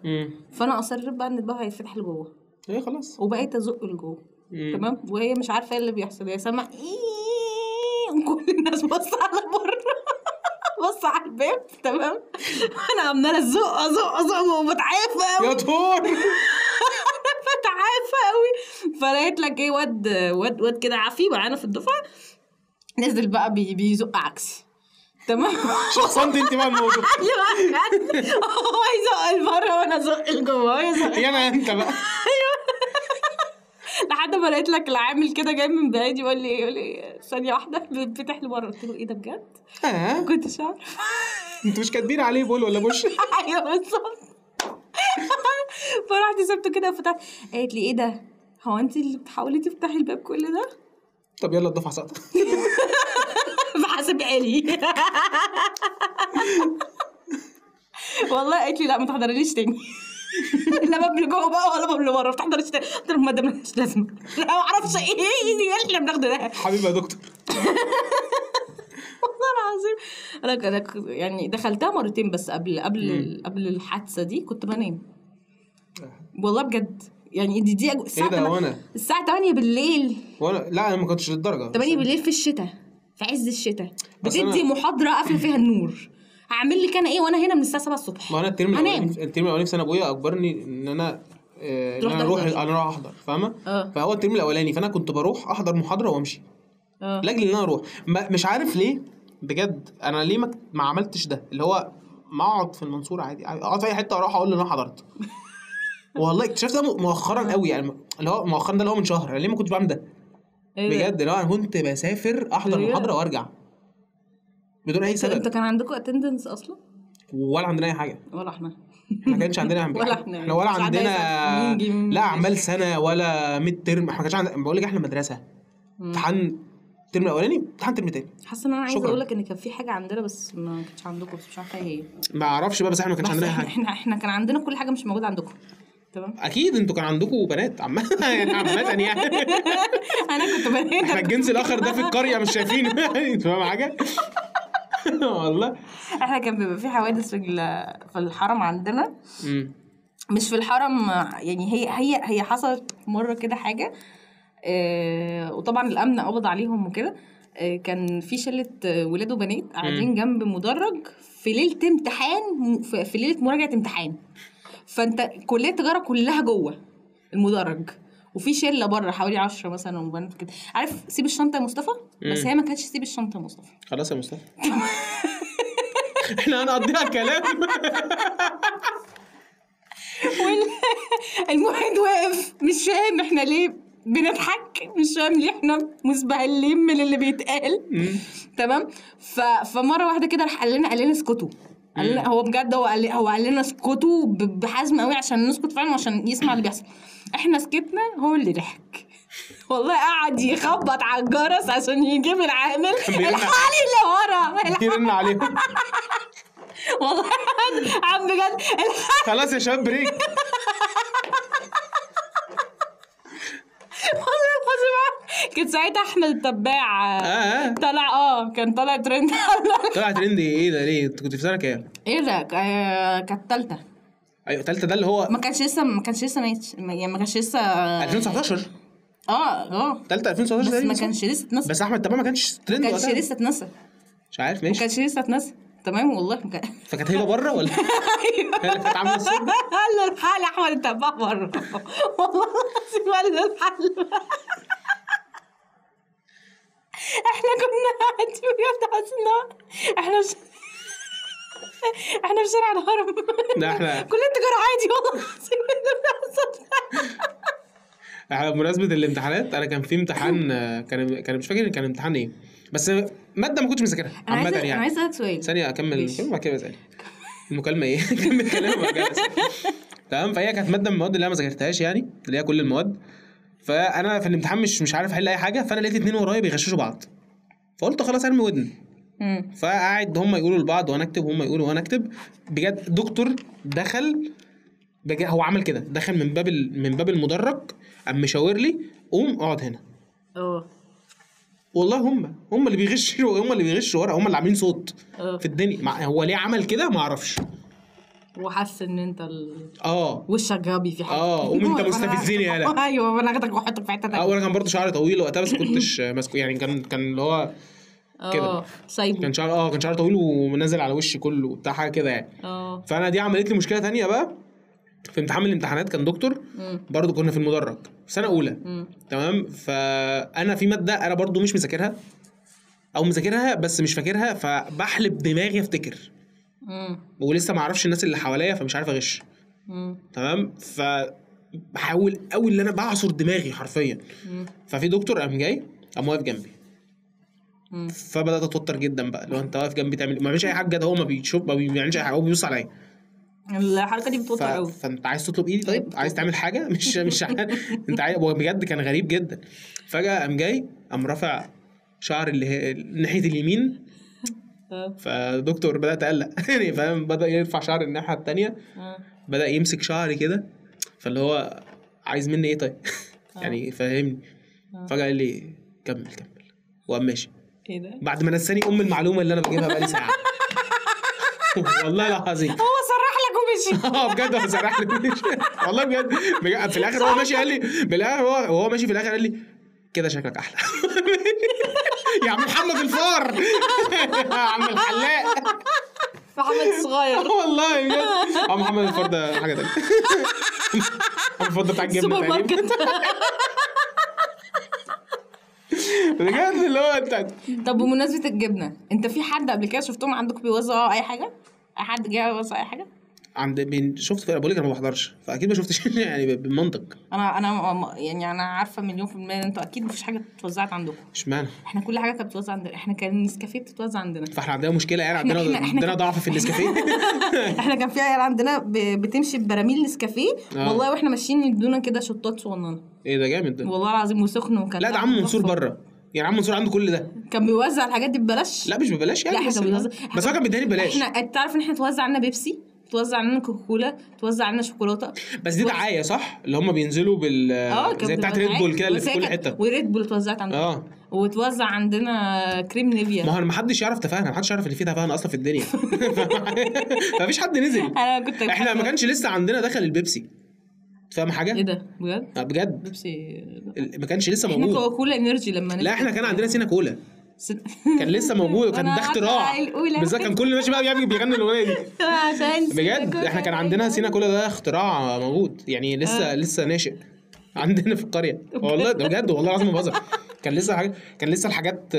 فانا اصريت بقى ان الباب هيتفتح لجوه. ايه خلاص. وبقيت ازق لجوه تمام، وهي مش عارفه ايه اللي بيحصل. هي سامعه كل الناس بص على بره بص على الباب تمام. انا عماله ازق وبتعافى يا طور. بتعافى قوي. فلقيت لك ايه واد كده عافي معانا في الدفعه نزل بقى بيزق عكسي تمام. شخصنت انت بقى الموضوع. هو يزق لبره وانا ازق لجوه. يا انت بقى. لحد ما لقيت لك العامل كده جاي من بعيد يقول لي ثانيه واحده بيتفتح لبره. قلت له ايه ده بجد؟ كنتش عارف. انتوا مش كاتبين عليه بول ولا بوش؟ ايوه بالظبط. فرحت سبته كده وفتحت. قالت لي ايه ده؟ هو انت اللي بتحاولي تفتحي الباب كل ده؟ طب يلا الدفعه ساقطه. بحاسب آلي. والله قالت لي لا ما تحضرليش تاني. لا باب لجوه بقى ولا باب لبره، ما تحضرش تاني. قلت له الماده مالهاش لازمه، لا ما اعرفش ايه اللي بناخده ده. حبيبي يا دكتور. والله العظيم انا يعني دخلتها مرتين بس قبل الحادثه دي كنت بنام والله بجد. يعني دي الساعه 8 بالليل. وانا لا انا ما كنتش للدرجه 8 بالليل في الشتاء، في عز الشتاء بتدي محاضره قافله فيها النور. هعمل لي كان ايه وانا هنا من الساعه 7 الصبح؟ ما انا الترم الاولاني في سنه ابويا اجبرني ان انا اروح احضر، فاهمه. فهو الترم الاولاني فانا كنت بروح احضر محاضره وامشي لاجل ان انا اروح. مش عارف ليه بجد انا ليه ما عملتش ده، اللي هو ما اقعد في المنصوره عادي، اقعد في اي حته اروح اقول ان انا حضرت. والله اكتشفت ده مؤخرا قوي، يعني اللي هو مؤخرا ده اللي هو من شهر. ليه ما كنتش بعمل ده بجد؟ لو انا كنت بسافر احضر محاضره وارجع. بدون اي سبب. انت كان عندكم اتندنس اصلا ولا عندنا اي حاجه؟ ولا احنا ما كانش عندنا ولا احنا ولا عندنا لا اعمال سنه ولا ميد ترم. احنا ما كانش عندنا، بقول لك احنا مدرسه امتحان الترم الاولاني امتحان الترم الثاني. حاسه ان انا عايزه اقول لك ان كان في حاجه عندنا بس ما كانتش عندكم، بس مش عارفه ايه هي. ما اعرفش بقى، بس احنا ما كانش عندنا حاجه. احنا كان عندنا كل حاجه مش موجوده عندكم. تمام. اكيد انتوا كان عندكم بنات عامه يعني انا كنت بنات. احنا الجنس الاخر ده في القريه مش شايفينه انت فاهم حاجه والله. احنا كان بيبقى في حوادث في الحرم عندنا. مش في الحرم يعني، هي حصلت مره كده حاجه. وطبعا الامن قبض عليهم وكده. كان في شله ولاد وبنات قاعدين جنب مدرج في ليله امتحان، في ليله مراجعه امتحان. فانت كليه التجاره كلها جوه المدرج، وفي شله بره حوالي 10 مثلا وبنات كده. عارف سيب الشنطه يا مصطفى؟ بس هي ما كانتش سيب الشنطه يا مصطفى. خلاص يا مصطفى احنا هنقضيها كلام. المعيد واقف مش فاهم احنا ليه بنضحك، مش فاهم ليه احنا مسبهلين من اللي بيتقال. تمام. فمره واحده كده راح قال لنا اسكتوا. قال لنا هو بجد، هو قال لنا اسكتوا بحزم قوي عشان نسكت فعلا وعشان يسمع اللي بيحصل. احنا سكتنا، هو اللي ضحك والله. قعد يخبط على الجرس عشان يجيب العامل الحالي اللي ورا يرن عليهم والله عم بجد. خلاص يا شباب بريك. والله العظيم كان ساعتها احمد التباع طلع كان طلع ترند. طلع ترند ايه ده؟ ليه انت كنت في سنه كام؟ ايه ده؟ كانت ثالثه. ايوه ثالثه، ده اللي هو ما كانش لسه مات يعني، ما كانش لسه 2019. ثالثه 2019 بس ما كانش لسه اتنسى. بس احمد التباع ما كانش ترند، ما كانش لسه اتنسى. مش عارف ماشي، ما كانش لسه اتنسى. تمام والله. فكانت هي بره ولا هي اللي كانت عامله الصوت؟ قال الحال احمد التباع بره والله العظيم. قال الحال احنا كنا قاعدين بجد حاسين احنا في شارع الهرم. لا احنا كلنا تجاره عادي والله. احنا بمناسبه الامتحانات، انا كان في امتحان كان مش فاكر كان امتحان ايه، بس ماده ما كنتش مذاكرها عامه يعني. انا عايز اسالك سؤال ثانيه اكمل الكلمه بعد كده اسالك المكالمه ايه. كمل كلامك بعد كده تمام. فهي كانت ماده من المواد اللي انا ما ذاكرتهاش يعني، اللي هي كل المواد. فانا في الامتحان مش عارف احل اي حاجه، فانا لقيت 2 ورايا بيغششوا بعض، فقلت خلاص ارمي ودن. فقاعد هم يقولوا لبعض وانا اكتب وهم يقولوا وانا اكتب. بجد دكتور دخل هو عمل كده، دخل من باب المدرج، قام مشاور لي قوم اقعد هنا. والله هم اللي بيغشوا ورا، هم اللي عاملين صوت في الدنيا. هو ليه عمل كده ما اعرفش، وحس ان انت وشك غبي في حاجه. وانت مستفزني يالا. ايوه انا هاخدك واحطك في حته ثانيه. وانا كان برضه شعري طويل وقتها، بس كنتش ماسكه يعني، كان اللي هو كده سايبه. كان شعري طويل ومنزل على وشي كله وبتاع حاجه كده يعني. فانا دي عملت لي مشكله تانية بقى في امتحان من الامتحانات. كان دكتور برضه كنا في المدرج في سنه اولى. تمام. فانا في ماده انا برضه مش مذاكرها او مذاكرها بس مش فاكرها، فبحلب دماغي افتكر ولسه ما اعرفش الناس اللي حواليا، فمش عارف اغش. تمام. فبحاول قوي ان انا بعصر دماغي حرفيا. ففي دكتور قام جاي قام واقف جنبي، فبدات اتوتر جدا بقى. لو انت واقف جنبي تعمل ما بيعملش اي حاجه، ده هو ما بيعملش اي حاجه، هو بيبص عليا. الحركه دي بتوتر قوي. فانت عايز تطلب ايدي؟ طيب عايز تعمل حاجه مش انت عايز. هو بجد كان غريب جدا. فجاه قام جاي قام رافع شعر اللي هي ناحيه اليمين. فدكتور بدأ تقلق يعني فاهم، بدأ يرفع شعر الناحية التانية. بدأ يمسك شعري كده، فاللي هو عايز مني ايه طيب يعني فاهمني. فجأة قال لي كمل وقام ماشي. ايه ده؟ بعد ما نساني المعلومة اللي انا بجيبها بقالي ساعة. والله العظيم هو سرح لك ومشي. بجد هو سرح لي ومشي والله بجد. في الاخر هو ماشي قال لي، بالاخر هو ماشي في الاخر قال لي كده شكلك احلى. يا عم محمد الفار. يا عم الحلاق محمد الصغير. والله بجد. محمد الفار ده حاجه ثانيه. محمد الفار ده بتاع الجبنه تقريبا. بجد اللي هو انت. طب بمناسبه الجبنه، انت في حد قبل كده شفتهم عندكم بيوزعوا اي حاجه؟ اي حد جه يوزع اي حاجه؟ شفت بقول لك انا ما بحضرش فاكيد ما شفتش يعني بالمنطق. انا يعني انا عارفه مليون في المية انتوا اكيد مفيش حاجه اتوزعت عندكم. اشمعنى؟ احنا كل حاجه كانت بتتوزع عندنا، احنا كان النسكافيه بتتوزع عندنا. فاحنا عندنا مشكله يعني، عندنا ضعف في النسكافيه. احنا كان في عيال عندنا بتمشي ببراميل نسكافيه والله، واحنا ماشيين يدونا كده شطات صغننه. ايه ده جامد ده والله العظيم، وسخن. وكان لا ده عم منصور بره يعني، عم منصور عنده كل ده. كان بيوزع الحاجات دي ببلاش. لا مش ببلاش يعني، بس هو كان بيديني ببلاش. احنا تعرف ان احنا توزع علينا بيبسي، توزع علينا كوكاكولا، توزع علينا شوكولاته. بس دي دعايه صح، اللي هم بينزلوا زي بتاعت ريد بول كده اللي في كل حته. وريد بول اتوزعت عندنا. وتوزع عندنا كريم نيفيا. ما هو ما حدش يعرف تفاهه، ما حدش يعرف اللي فيه تفاهه اصلا في الدنيا. فمفيش حد نزل. احنا ما كانش لسه عندنا دخل البيبسي، فاهم حاجه؟ ايه ده بجد؟ بجد بيبسي ما كانش لسه موجود. احنا كوكاكولا انرجي لما لا احنا كان عندنا سينا كولا كان لسه موجود، وكان ده اختراع بالذات، كان كل ماشي بقى بيغني الاغنيه دي بجد. احنا كان عندنا سينا كولا ده اختراع موجود يعني، لسه ناشئ عندنا في القريه والله بجد، والله العظيم ما بهزر. كان لسه الحاجات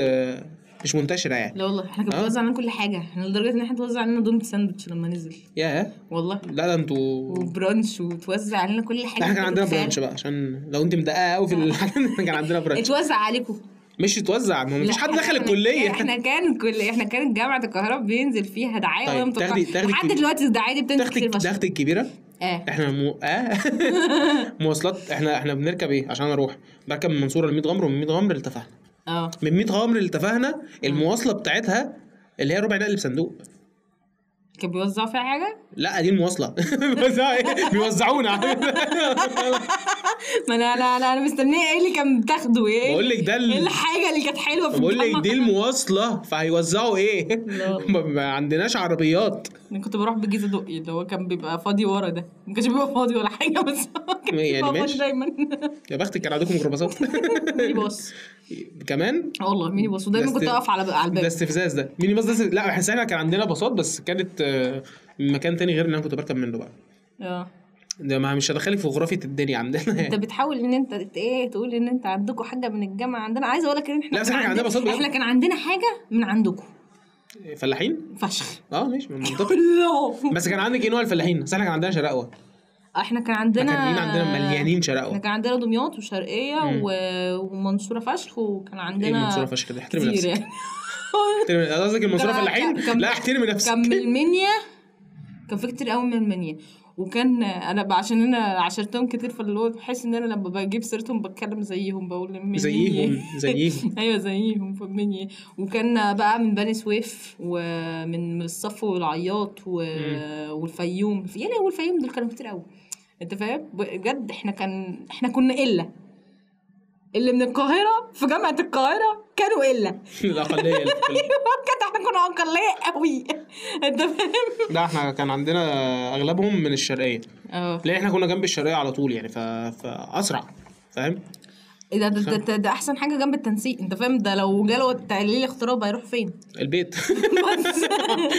مش منتشره يعني. لا والله احنا كنا بنوزع علينا كل حاجه، احنا لدرجه ان احنا توزع علينا دومت ساندوتش لما نزل. ياه والله. لا ده انتوا وبرانش، وتوزع علينا كل حاجه. احنا كان عندنا برانش بقى، عشان لو انت مدققه قوي في الحاجات. كان عندنا برانش اتوزع عليكم. مش يتوزع، ما فيش حد دخل الكليه. احنا كانت جامعه القاهره بينزل فيها دعايه. طيب لحد دلوقتي الدعايه دي بتنزل كتير فشخ. تاخدي الكبيره. احنا مواصلات. احنا بنركب ايه عشان اروح؟ بركب من المنصوره ل 100 غمر، ومن 100 غمر لتفاهه. من 100 غمر لتفاهنا المواصله بتاعتها اللي هي ربع نقل بصندوق. كان بيوزعوا فيها حاجه؟ لا دي المواصله. بيوزعونا. ما انا مستنيه ايه اللي كان بتاخده. ايه بقول لك ده ايه الحاجه اللي كانت حلوه في بقول لك دي المواصله، فهيوزعوا ايه؟ ما عندناش عربيات. انا كنت بروح بجيزه دقي اللي هو كان بيبقى فاضي ورا ده، ما كانش بيبقى فاضي ولا حاجه، بس كان يعني ماشي دايما. يا بختك كان عندكم ميكروباصات. ميني باص كمان والله، ميني باص، ودايما كنت اقف على الباب. ده استفزاز ده ميني باص ده. لا احنا ساعتها كان عندنا باصات، بس كانت من مكان تاني غير اللي انا كنت بركب منه بقى. ده ما مش هدخلك في جغرافيه الدنيا عندنا. انت بتحاول ان انت تقول ان انت عندكم حاجه من الجامعه. عندنا عايزه اقول لك ان احنا كان عندنا باصات. احنا كان عندنا حاجه من عندكم. فلاحين فشخ. ماشي منطقي. بس كان عندك ايه نوع الفلاحين؟ بس احنا كان عندنا شرقوه. احنا كان عندنا مليانين شرقوه. احنا كان عندنا دمياط وشرقيه ومنصوره فشخ، وكان عندنا منصوره فشخ ده. احترمي نفسك يعني. قصدك المنصوره فلاحين؟ لا احترمي نفسك. كان من المنيا، كان في كتير قوي من المنيا. وكان انا عشان انا عاشرتهم كتير، فاللي هو بحس ان انا لما بجيب سيرتهم بتكلم زيهم، بقول زيهم. ايوه زيهم في المنيا. وكان بقى من بني سويف، ومن الصف والعياط والفيوم. يعني والفيوم دول كانوا كتير قوي، انت فاهم بجد. احنا كنا اللي من القاهره في جامعه القاهره كانوا الاقليه. احنا كنا اقليه قوي، انت فاهم. لا احنا كان عندنا اغلبهم من الشرقيه. لان احنا كنا جنب الشرقيه على طول يعني، فاسرع، فاهم. ده احسن حاجه جنب التنسيق، انت فاهم. ده لو جاله تحليل اغتراب هيروح فين؟ البيت.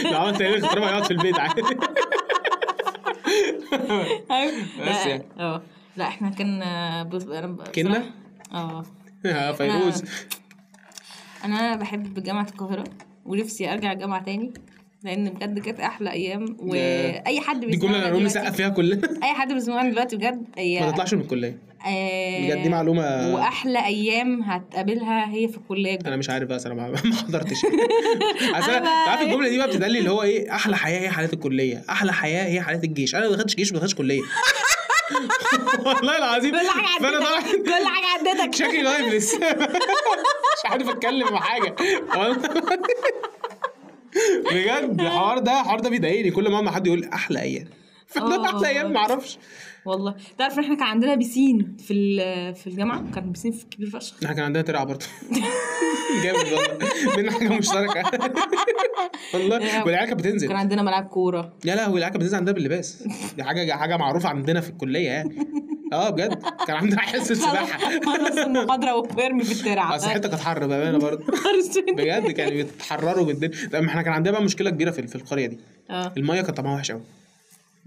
لو عمل تحليل اغتراب هيقعد في البيت عادي. بس يعني لا احنا كنا فيروز. انا بحب جامعه القاهره، ونفسي ارجع الجامعه تاني، لان بجد كانت احلى ايام. واي حد دي جمله انا بنسقف فيها كلنا. اي حد بيسمعني دلوقتي بجد ما تطلعش من الكليه. بجد دي معلومه. واحلى ايام هتقابلها هي في الكليه بجد. انا مش عارف بقى، انا ما حضرتش. عارف الجمله دي بقى بتدل اللي هو ايه؟ احلى حياه هي حياه الكليه، احلى حياه هي حياه الجيش. انا ما دخلتش جيش، ما دخلتش كليه. والله العظيم. فانا طبعا كل حاجه عدتك. شكلي غايب لسه، مش عارف اتكلم مع حاجه. بجد الحوار ده بيضايقني كل ما حد يقول احلى ايام. احلى ايام ما اعرفش والله. تعرف احنا كان عندنا بيسين في الجامعه، كان بيسين كبير فشخ. احنا كان عندنا ترعه برضه. جامد والله، بينا حاجه مشتركه والله. والعيال كانت بتنزل. كان عندنا ملعب كوره. لا والعيال كانت بتنزل عندنا باللباس. دي حاجه معروفه عندنا في الكليه يعني. بجد كان عندنا حصه سباحه. خلص المحاضره وبرمي في الترعه. اصل حته كانت حر بامانه برضه. بجد كانوا بيتحرروا بالدنيا. احنا كان عندنا بقى مشكله كبيره في القريه دي. الميه كانت طعمها وحش قوي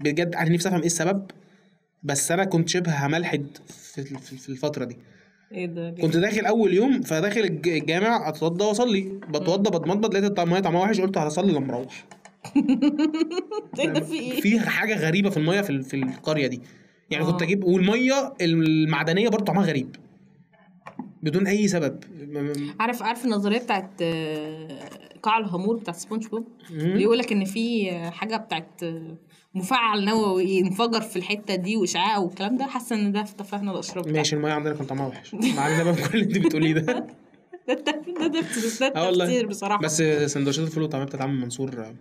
بجد. انا نفسي افهم ايه السبب، بس انا كنت شبه ملحد في الفتره دي. ايه ده؟ كنت داخل اول يوم، فداخل الجامع اتوضى واصلي، بتوضى بتمضمض، لقيت الميه طعمها وحش، قلت هصلي لما اروح. في حاجه غريبه في الميه في القريه دي يعني. كنت اجيب والميه المعدنيه برضه طعمها غريب بدون اي سبب. عارف النظريه بتاعت قاع الهامور بتاعت سبونج بوب، بيقول لك ان في حاجه بتاعت مفاعل نووي انفجر في الحته دي واشعاع والكلام ده. حاسه ان ده تفاهنا الاشرار. ماشي، الميه عندنا كان طعمها وحش معلنا بقى كل اللي انت بتقوليه ده. ده تفسير بصراحه. بس سندوتشات الفول والطعميه بتاعت عم منصور،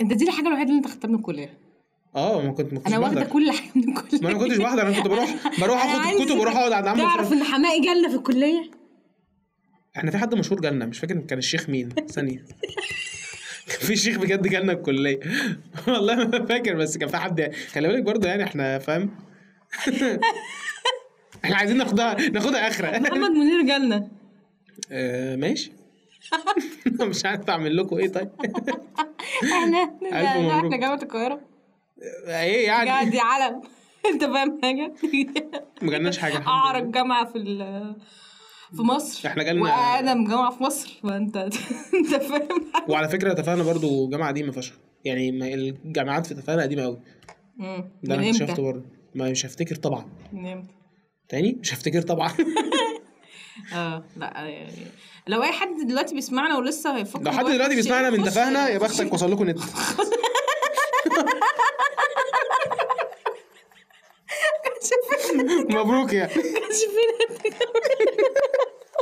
انت دي الحاجه الوحيده اللي انت خدتها من الكليه. ما كنتش انا واخده كل حاجه من الكليه. ما انا كنتش واخده، انا كنت بروح اخد الكتب واروح اقعد عند عم منصور. تعرف ان حمائي جالنا في الكليه؟ احنا في حد مشهور جالنا، مش فاكر كان الشيخ مين. ثانيه كان في شيخ بجد جالنا الكليه والله ما فاكر، بس كان في حد. خلي بالك برضه يعني احنا فاهم احنا عايزين ناخدها اخره. محمد منير جالنا. ماشي مش عارف اعمل لكم ايه. طيب احنا جامعه القاهره ايه يعني دي علم انت فاهم حاجه؟ ما جالناش حاجه. اعرق جامعه في مصر، احنا جالنا واقدم جامعه في مصر، فانت انت فاهم. وعلى فكره تفاهنا برضو جامعه قديمه فشخ يعني، الجامعات في تفاهنا قديمه قوي. ده انا اكتشفت برضه. مش هفتكر طبعا. من امتى تاني؟ مش هفتكر طبعا. لا يعني لو اي حد دلوقتي بيسمعنا ولسه هيفكر، لو حد دلوقتي بيسمعنا من تفاهنا يا بختك وصل لكم نت. مبروك يعني.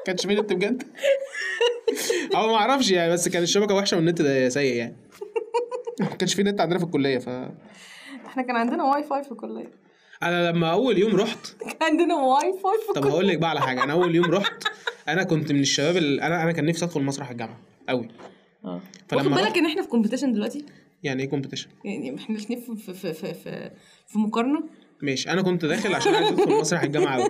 كانش في نت بجد او ما اعرفش يعني، بس كان الشبكه وحشه والنت ده سيء يعني. ما كانش في نت عندنا في الكليه. احنا كان عندنا واي فاي في الكليه. انا لما اول يوم رحت كان عندنا واي فاي في الكليه. طب هقول لك بقى على حاجه. انا اول يوم رحت انا كنت من الشباب اللي انا كان نفسي ادخل مسرح الجامعه قوي. فلما بالك ان احنا في كومبيتيشن دلوقتي. يعني ايه كومبيتيشن؟ يعني احنا الاثنين في مقارنه. ماشي، انا كنت داخل عشان عايز ادخل مسرح الجامعه قوي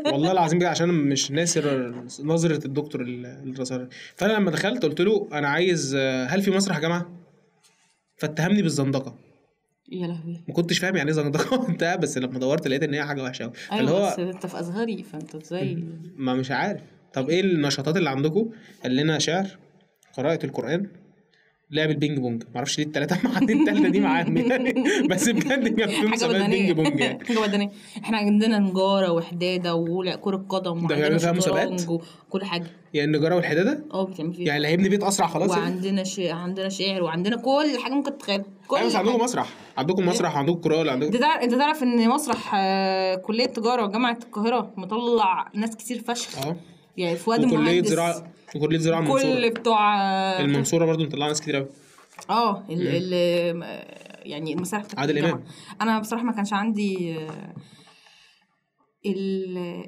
والله العظيم بجد، عشان مش ناسر نظره الدكتور الرسالة. فانا لما دخلت قلت له انا عايز هل في مسرح جامعه؟ فاتهمني بالزندقه. يا لهوي، ما كنتش فاهم يعني ايه زندقه انت، بس لما دورت لقيت ان هي حاجه وحشه قوي. ايوه بس انت في ازهري فانت ازاي؟ ما مش عارف. طب ايه النشاطات اللي عندكم؟ قال لنا شعر، قراءه القران، لعب البينج بونج. ما اعرفش ليه الثلاثه مع الثالثه دي معاهم يعني، بس بجد كان في مسابقات بينج بونج يعني. حاجه بدنيه. احنا عندنا نجاره وحداده وكره قدم وعندنا شطرنج وكل حاجه. يعني النجاره والحداده بتعمل فيها يعني اللي هيبني بيت اسرع خلاص. وعندنا عندنا شعر وعندنا كل حاجه ممكن تتخيل. بس عندكم مسرح، وعندكم كوره انت تعرف ان مسرح كليه تجاره وجامعه القاهره مطلع ناس كتير فشخ. يعني في وادي كليه زراعه المنصوره، كل بتوع المنصوره برضو مطلع ناس كتير قوي. يعني المسارح بتاعت عادل امام. انا بصراحه ما كانش عندي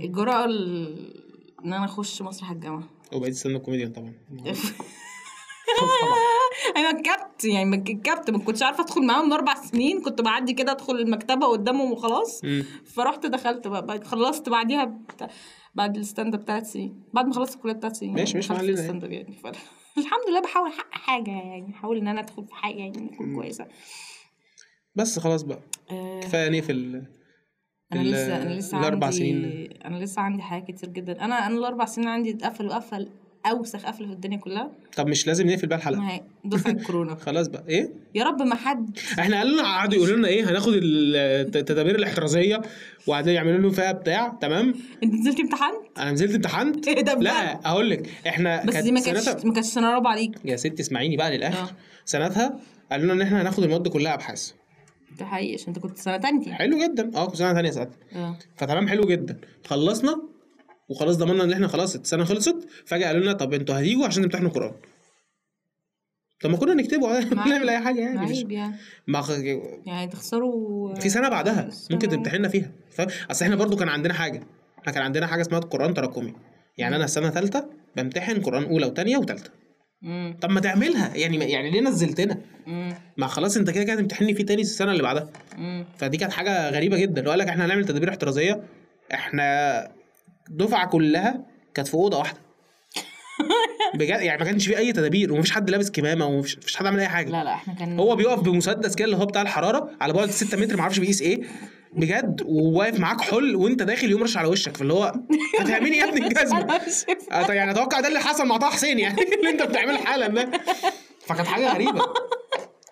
الجرأه ان انا اخش مسرح الجامعه. وبقيت ستاند اب كوميديان طبعا. انا كبت ما كنتش عارفه ادخل معاهم من 4 سنين. كنت بعدي كده ادخل المكتبه قدامهم وخلاص. فرحت دخلت بقى خلصت بعديها بعد الستاند اب 3 سنين، بعد ما خلصت الكليه 3 سنين. مش معلش الستاند اب يعني. الحمد لله بحاول احقق حاجه يعني، بحاول ان انا ادخل في حاجه يعني تكون كويسه. بس خلاص بقى كفايه في انا لسه ال4 سنين. انا لسه عندي حاجات كتير جدا. انا ال4 سنين عندي اتقفل اوسخ قفله في الدنيا كلها. طب مش لازم نقفل بقى الحلقه؟ ما هي دفعه كورونا. خلاص بقى ايه يا رب ما حد. احنا قعدوا يقولوا لنا ايه، هناخد التدابير الاحترازيه وقعدوا يعملوا لنا فيها بتاع. تمام، انت نزلت امتحنت؟ انا نزلت امتحنت. لا هقول لك احنا بس دي ما كانتش سنه رابعه عليك يا ستي. اسمعيني بقى للاخر. سنتها قالوا لنا ان احنا هناخد المواد كلها ابحاث. ده حقيقي عشان انت كنت سنه ثانيه. حلو جدا. كنت سنه ثانيه ساعتها. فتمام، حلو جدا. خلصنا وخلاص ضمننا ان احنا خلاص السنه خلصت. فجاه قالوا لنا طب انتوا هتيجوا عشان تمتحنوا قران. طب ما كنا نكتبه نعمل اي حاجه يعني. عيب يعني تخسروا في سنه بعدها ممكن تمتحننا فيها. اصل احنا برضو كان عندنا حاجه. احنا كان عندنا حاجه اسمها القران تراكمي. يعني انا السنه ثالثه بمتحن قران اولى وثانيه وثالثه. طب ما تعملها يعني ليه نزلتنا؟ ما خلاص انت كده هتمتحني فيه تاني السنه اللي بعدها. فدي كانت حاجه غريبه جدا. وقال لك احنا هنعمل تدابير احترازيه. احنا دفعه كلها كانت في اوضه واحده بجد يعني. ما كانش في اي تدابير ومفيش حد لابس كمامه ومفيش حد عامل اي حاجه. لا احنا كان هو بيقف بمسدس كده اللي هو بتاع الحراره على بعد 6 متر، ما اعرفش بيقيس ايه بجد، وواقف معاك حل وانت داخل يمرش على وشك. فاللي هو هتعملي يا ابني الجزمه؟ يعني اتوقع ده اللي حصل مع طه حسين يعني اللي انت بتعمله حالا ده. فكانت حاجه غريبه.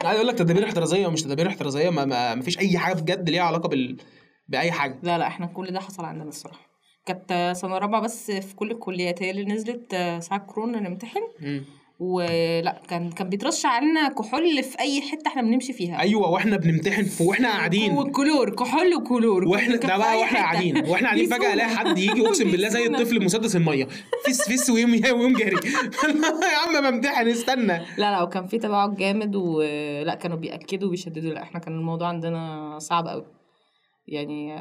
عايز اقول لك تدابير احترازيه ومش تدابير احترازيه، ما فيش اي حاجه بجد ليها علاقه باي حاجه. لا احنا كل ده حصل عندنا الصراحه. كانت سنه رابعه بس في كل الكليات هي اللي نزلت ساعه كورونا نمتحن. ولا كان بيترش علينا كحول في اي حته احنا بنمشي فيها. ايوه واحنا بنمتحن واحنا قاعدين، وكلور، كحول وكلور، واحنا ده بقى واحنا قاعدين فجاه الاقي حد يجي اقسم بالله زي الطفل مسدس الميه فيس ويوم جاري يا عم بمتحن استنى. لا وكان في تباعد جامد، ولا كانوا بيأكدوا وبيشددوا. لا احنا كان الموضوع عندنا صعب قوي يعني.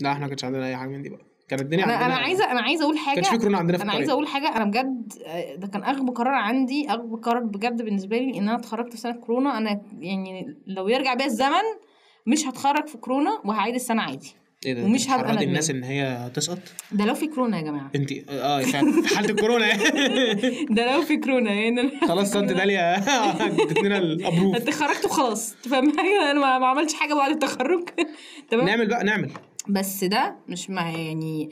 لا احنا كانش عندنا اي حاجه من دي بقى، كانت الدنيا انا عايزه اقول حاجه. كانش في كورونا عندنا في انا عايزه اقول حاجه، انا بجد ده كان اغبى قرار عندي، اغبى قرار بجد بالنسبه لي ان انا اتخرجت في سنه كورونا. انا يعني لو يرجع بيا الزمن مش هتخرج في كورونا وهعيد السنه عادي. ايه ده؟ ومش هبقى ندمان الناس ان هي تسقط ده لو في كورونا يا جماعه. انت في حاله الكورونا ده لو في كورونا يعني خلاص انت داليا اديتنا الابروف، انت خرجت وخلاص. تفهم حاجه؟ انا ما عملتش حاجه بعد التخرج. تمام نعمل بس ده مش مع يعني.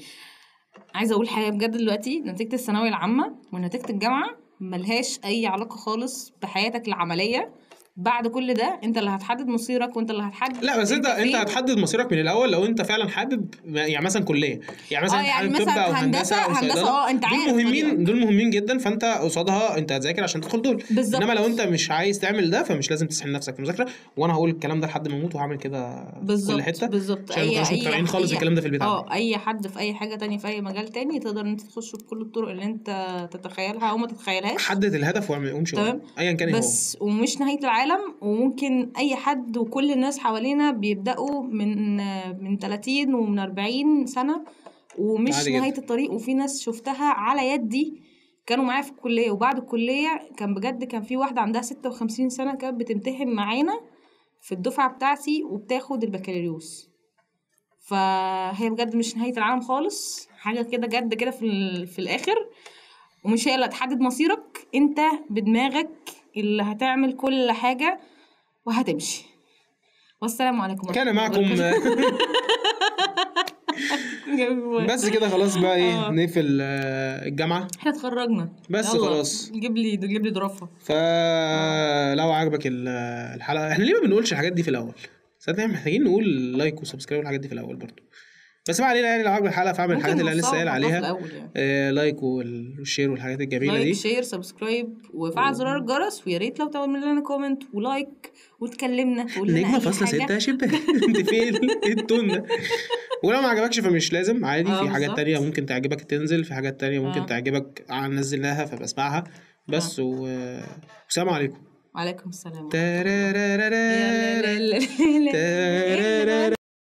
عايزه اقول حاجه بجد دلوقتي، نتيجه الثانويه العامه ونتيجه الجامعه ملهاش اي علاقه خالص بحياتك العمليه. بعد كل ده انت اللي هتحدد مصيرك وانت اللي هتحدد. لا بس انت هتحدد مصيرك من الاول لو انت فعلا حابب، يعني مثلا كليه، يعني مثلا حابب طب او هندسه انت عارف دول مهمين جدا، فانت قصادها انت هتذاكر عشان تدخل دول بالزبط. انما لو انت مش عايز تعمل ده فمش لازم تسحل نفسك في المذاكره. وانا هقول الكلام ده لحد ما اموت وهعمل كده في كل حته بالظبط. اي خالص الكلام ده في البيت اي حد في اي حاجه تانية في اي مجال تاني تقدر انت تخش بكل الطرق اللي انت تتخيلها او ما تتخيلهاش. حدد الهدف وامشي ايا كان بس هو. ومش نهايه العالم، وممكن اي حد وكل الناس حوالينا بيبداوا من 30 ومن 40 سنه ومش نهايه الطريق. وفي ناس شفتها على يدي كانوا معايا في الكليه، وبعد الكليه كان بجد كان في واحده عندها 56 سنه كانت بتمتحن معانا في الدفعه بتاعتي وبتاخد البكالوريوس. فهي بجد مش نهايه العالم خالص، حاجه كده جد كده في الاخر. ومش هي اللي هتحدد مصيرك، انت بدماغك اللي هتعمل كل حاجه وهتمشي. والسلام عليكم. كان معكم بس كده خلاص بقى ايه نقفل الجامعه. احنا اتخرجنا بس خلاص. جيب لي ضرافه. فلو عجبك الحلقه، احنا ليه ما بنقولش الحاجات دي في الاول؟ صدقني محتاجين نقول لايك وسبسكرايب والحاجات دي في الاول برضو. بس ما علينا، يعني لو عجبك الحلقه فاعمل الحاجات اللي انا لسه قايل عليها يعني. لايك والشير والحاجات الجميله دي. لايك شير سبسكرايب وفعل زرار الجرس، ويا ريت لو تعمل لنا كومنت ولايك وتكلمنا تقول لنا نجمه فاصله 6 يا شباب انت فين التون ده. ولو ما عجبكش فمش لازم عادي، في حاجات تانية ممكن تعجبك تنزل، في حاجات تانية ممكن تعجبك نزلناها فبسمعها بس. والسلام عليكم. وعليكم السلام.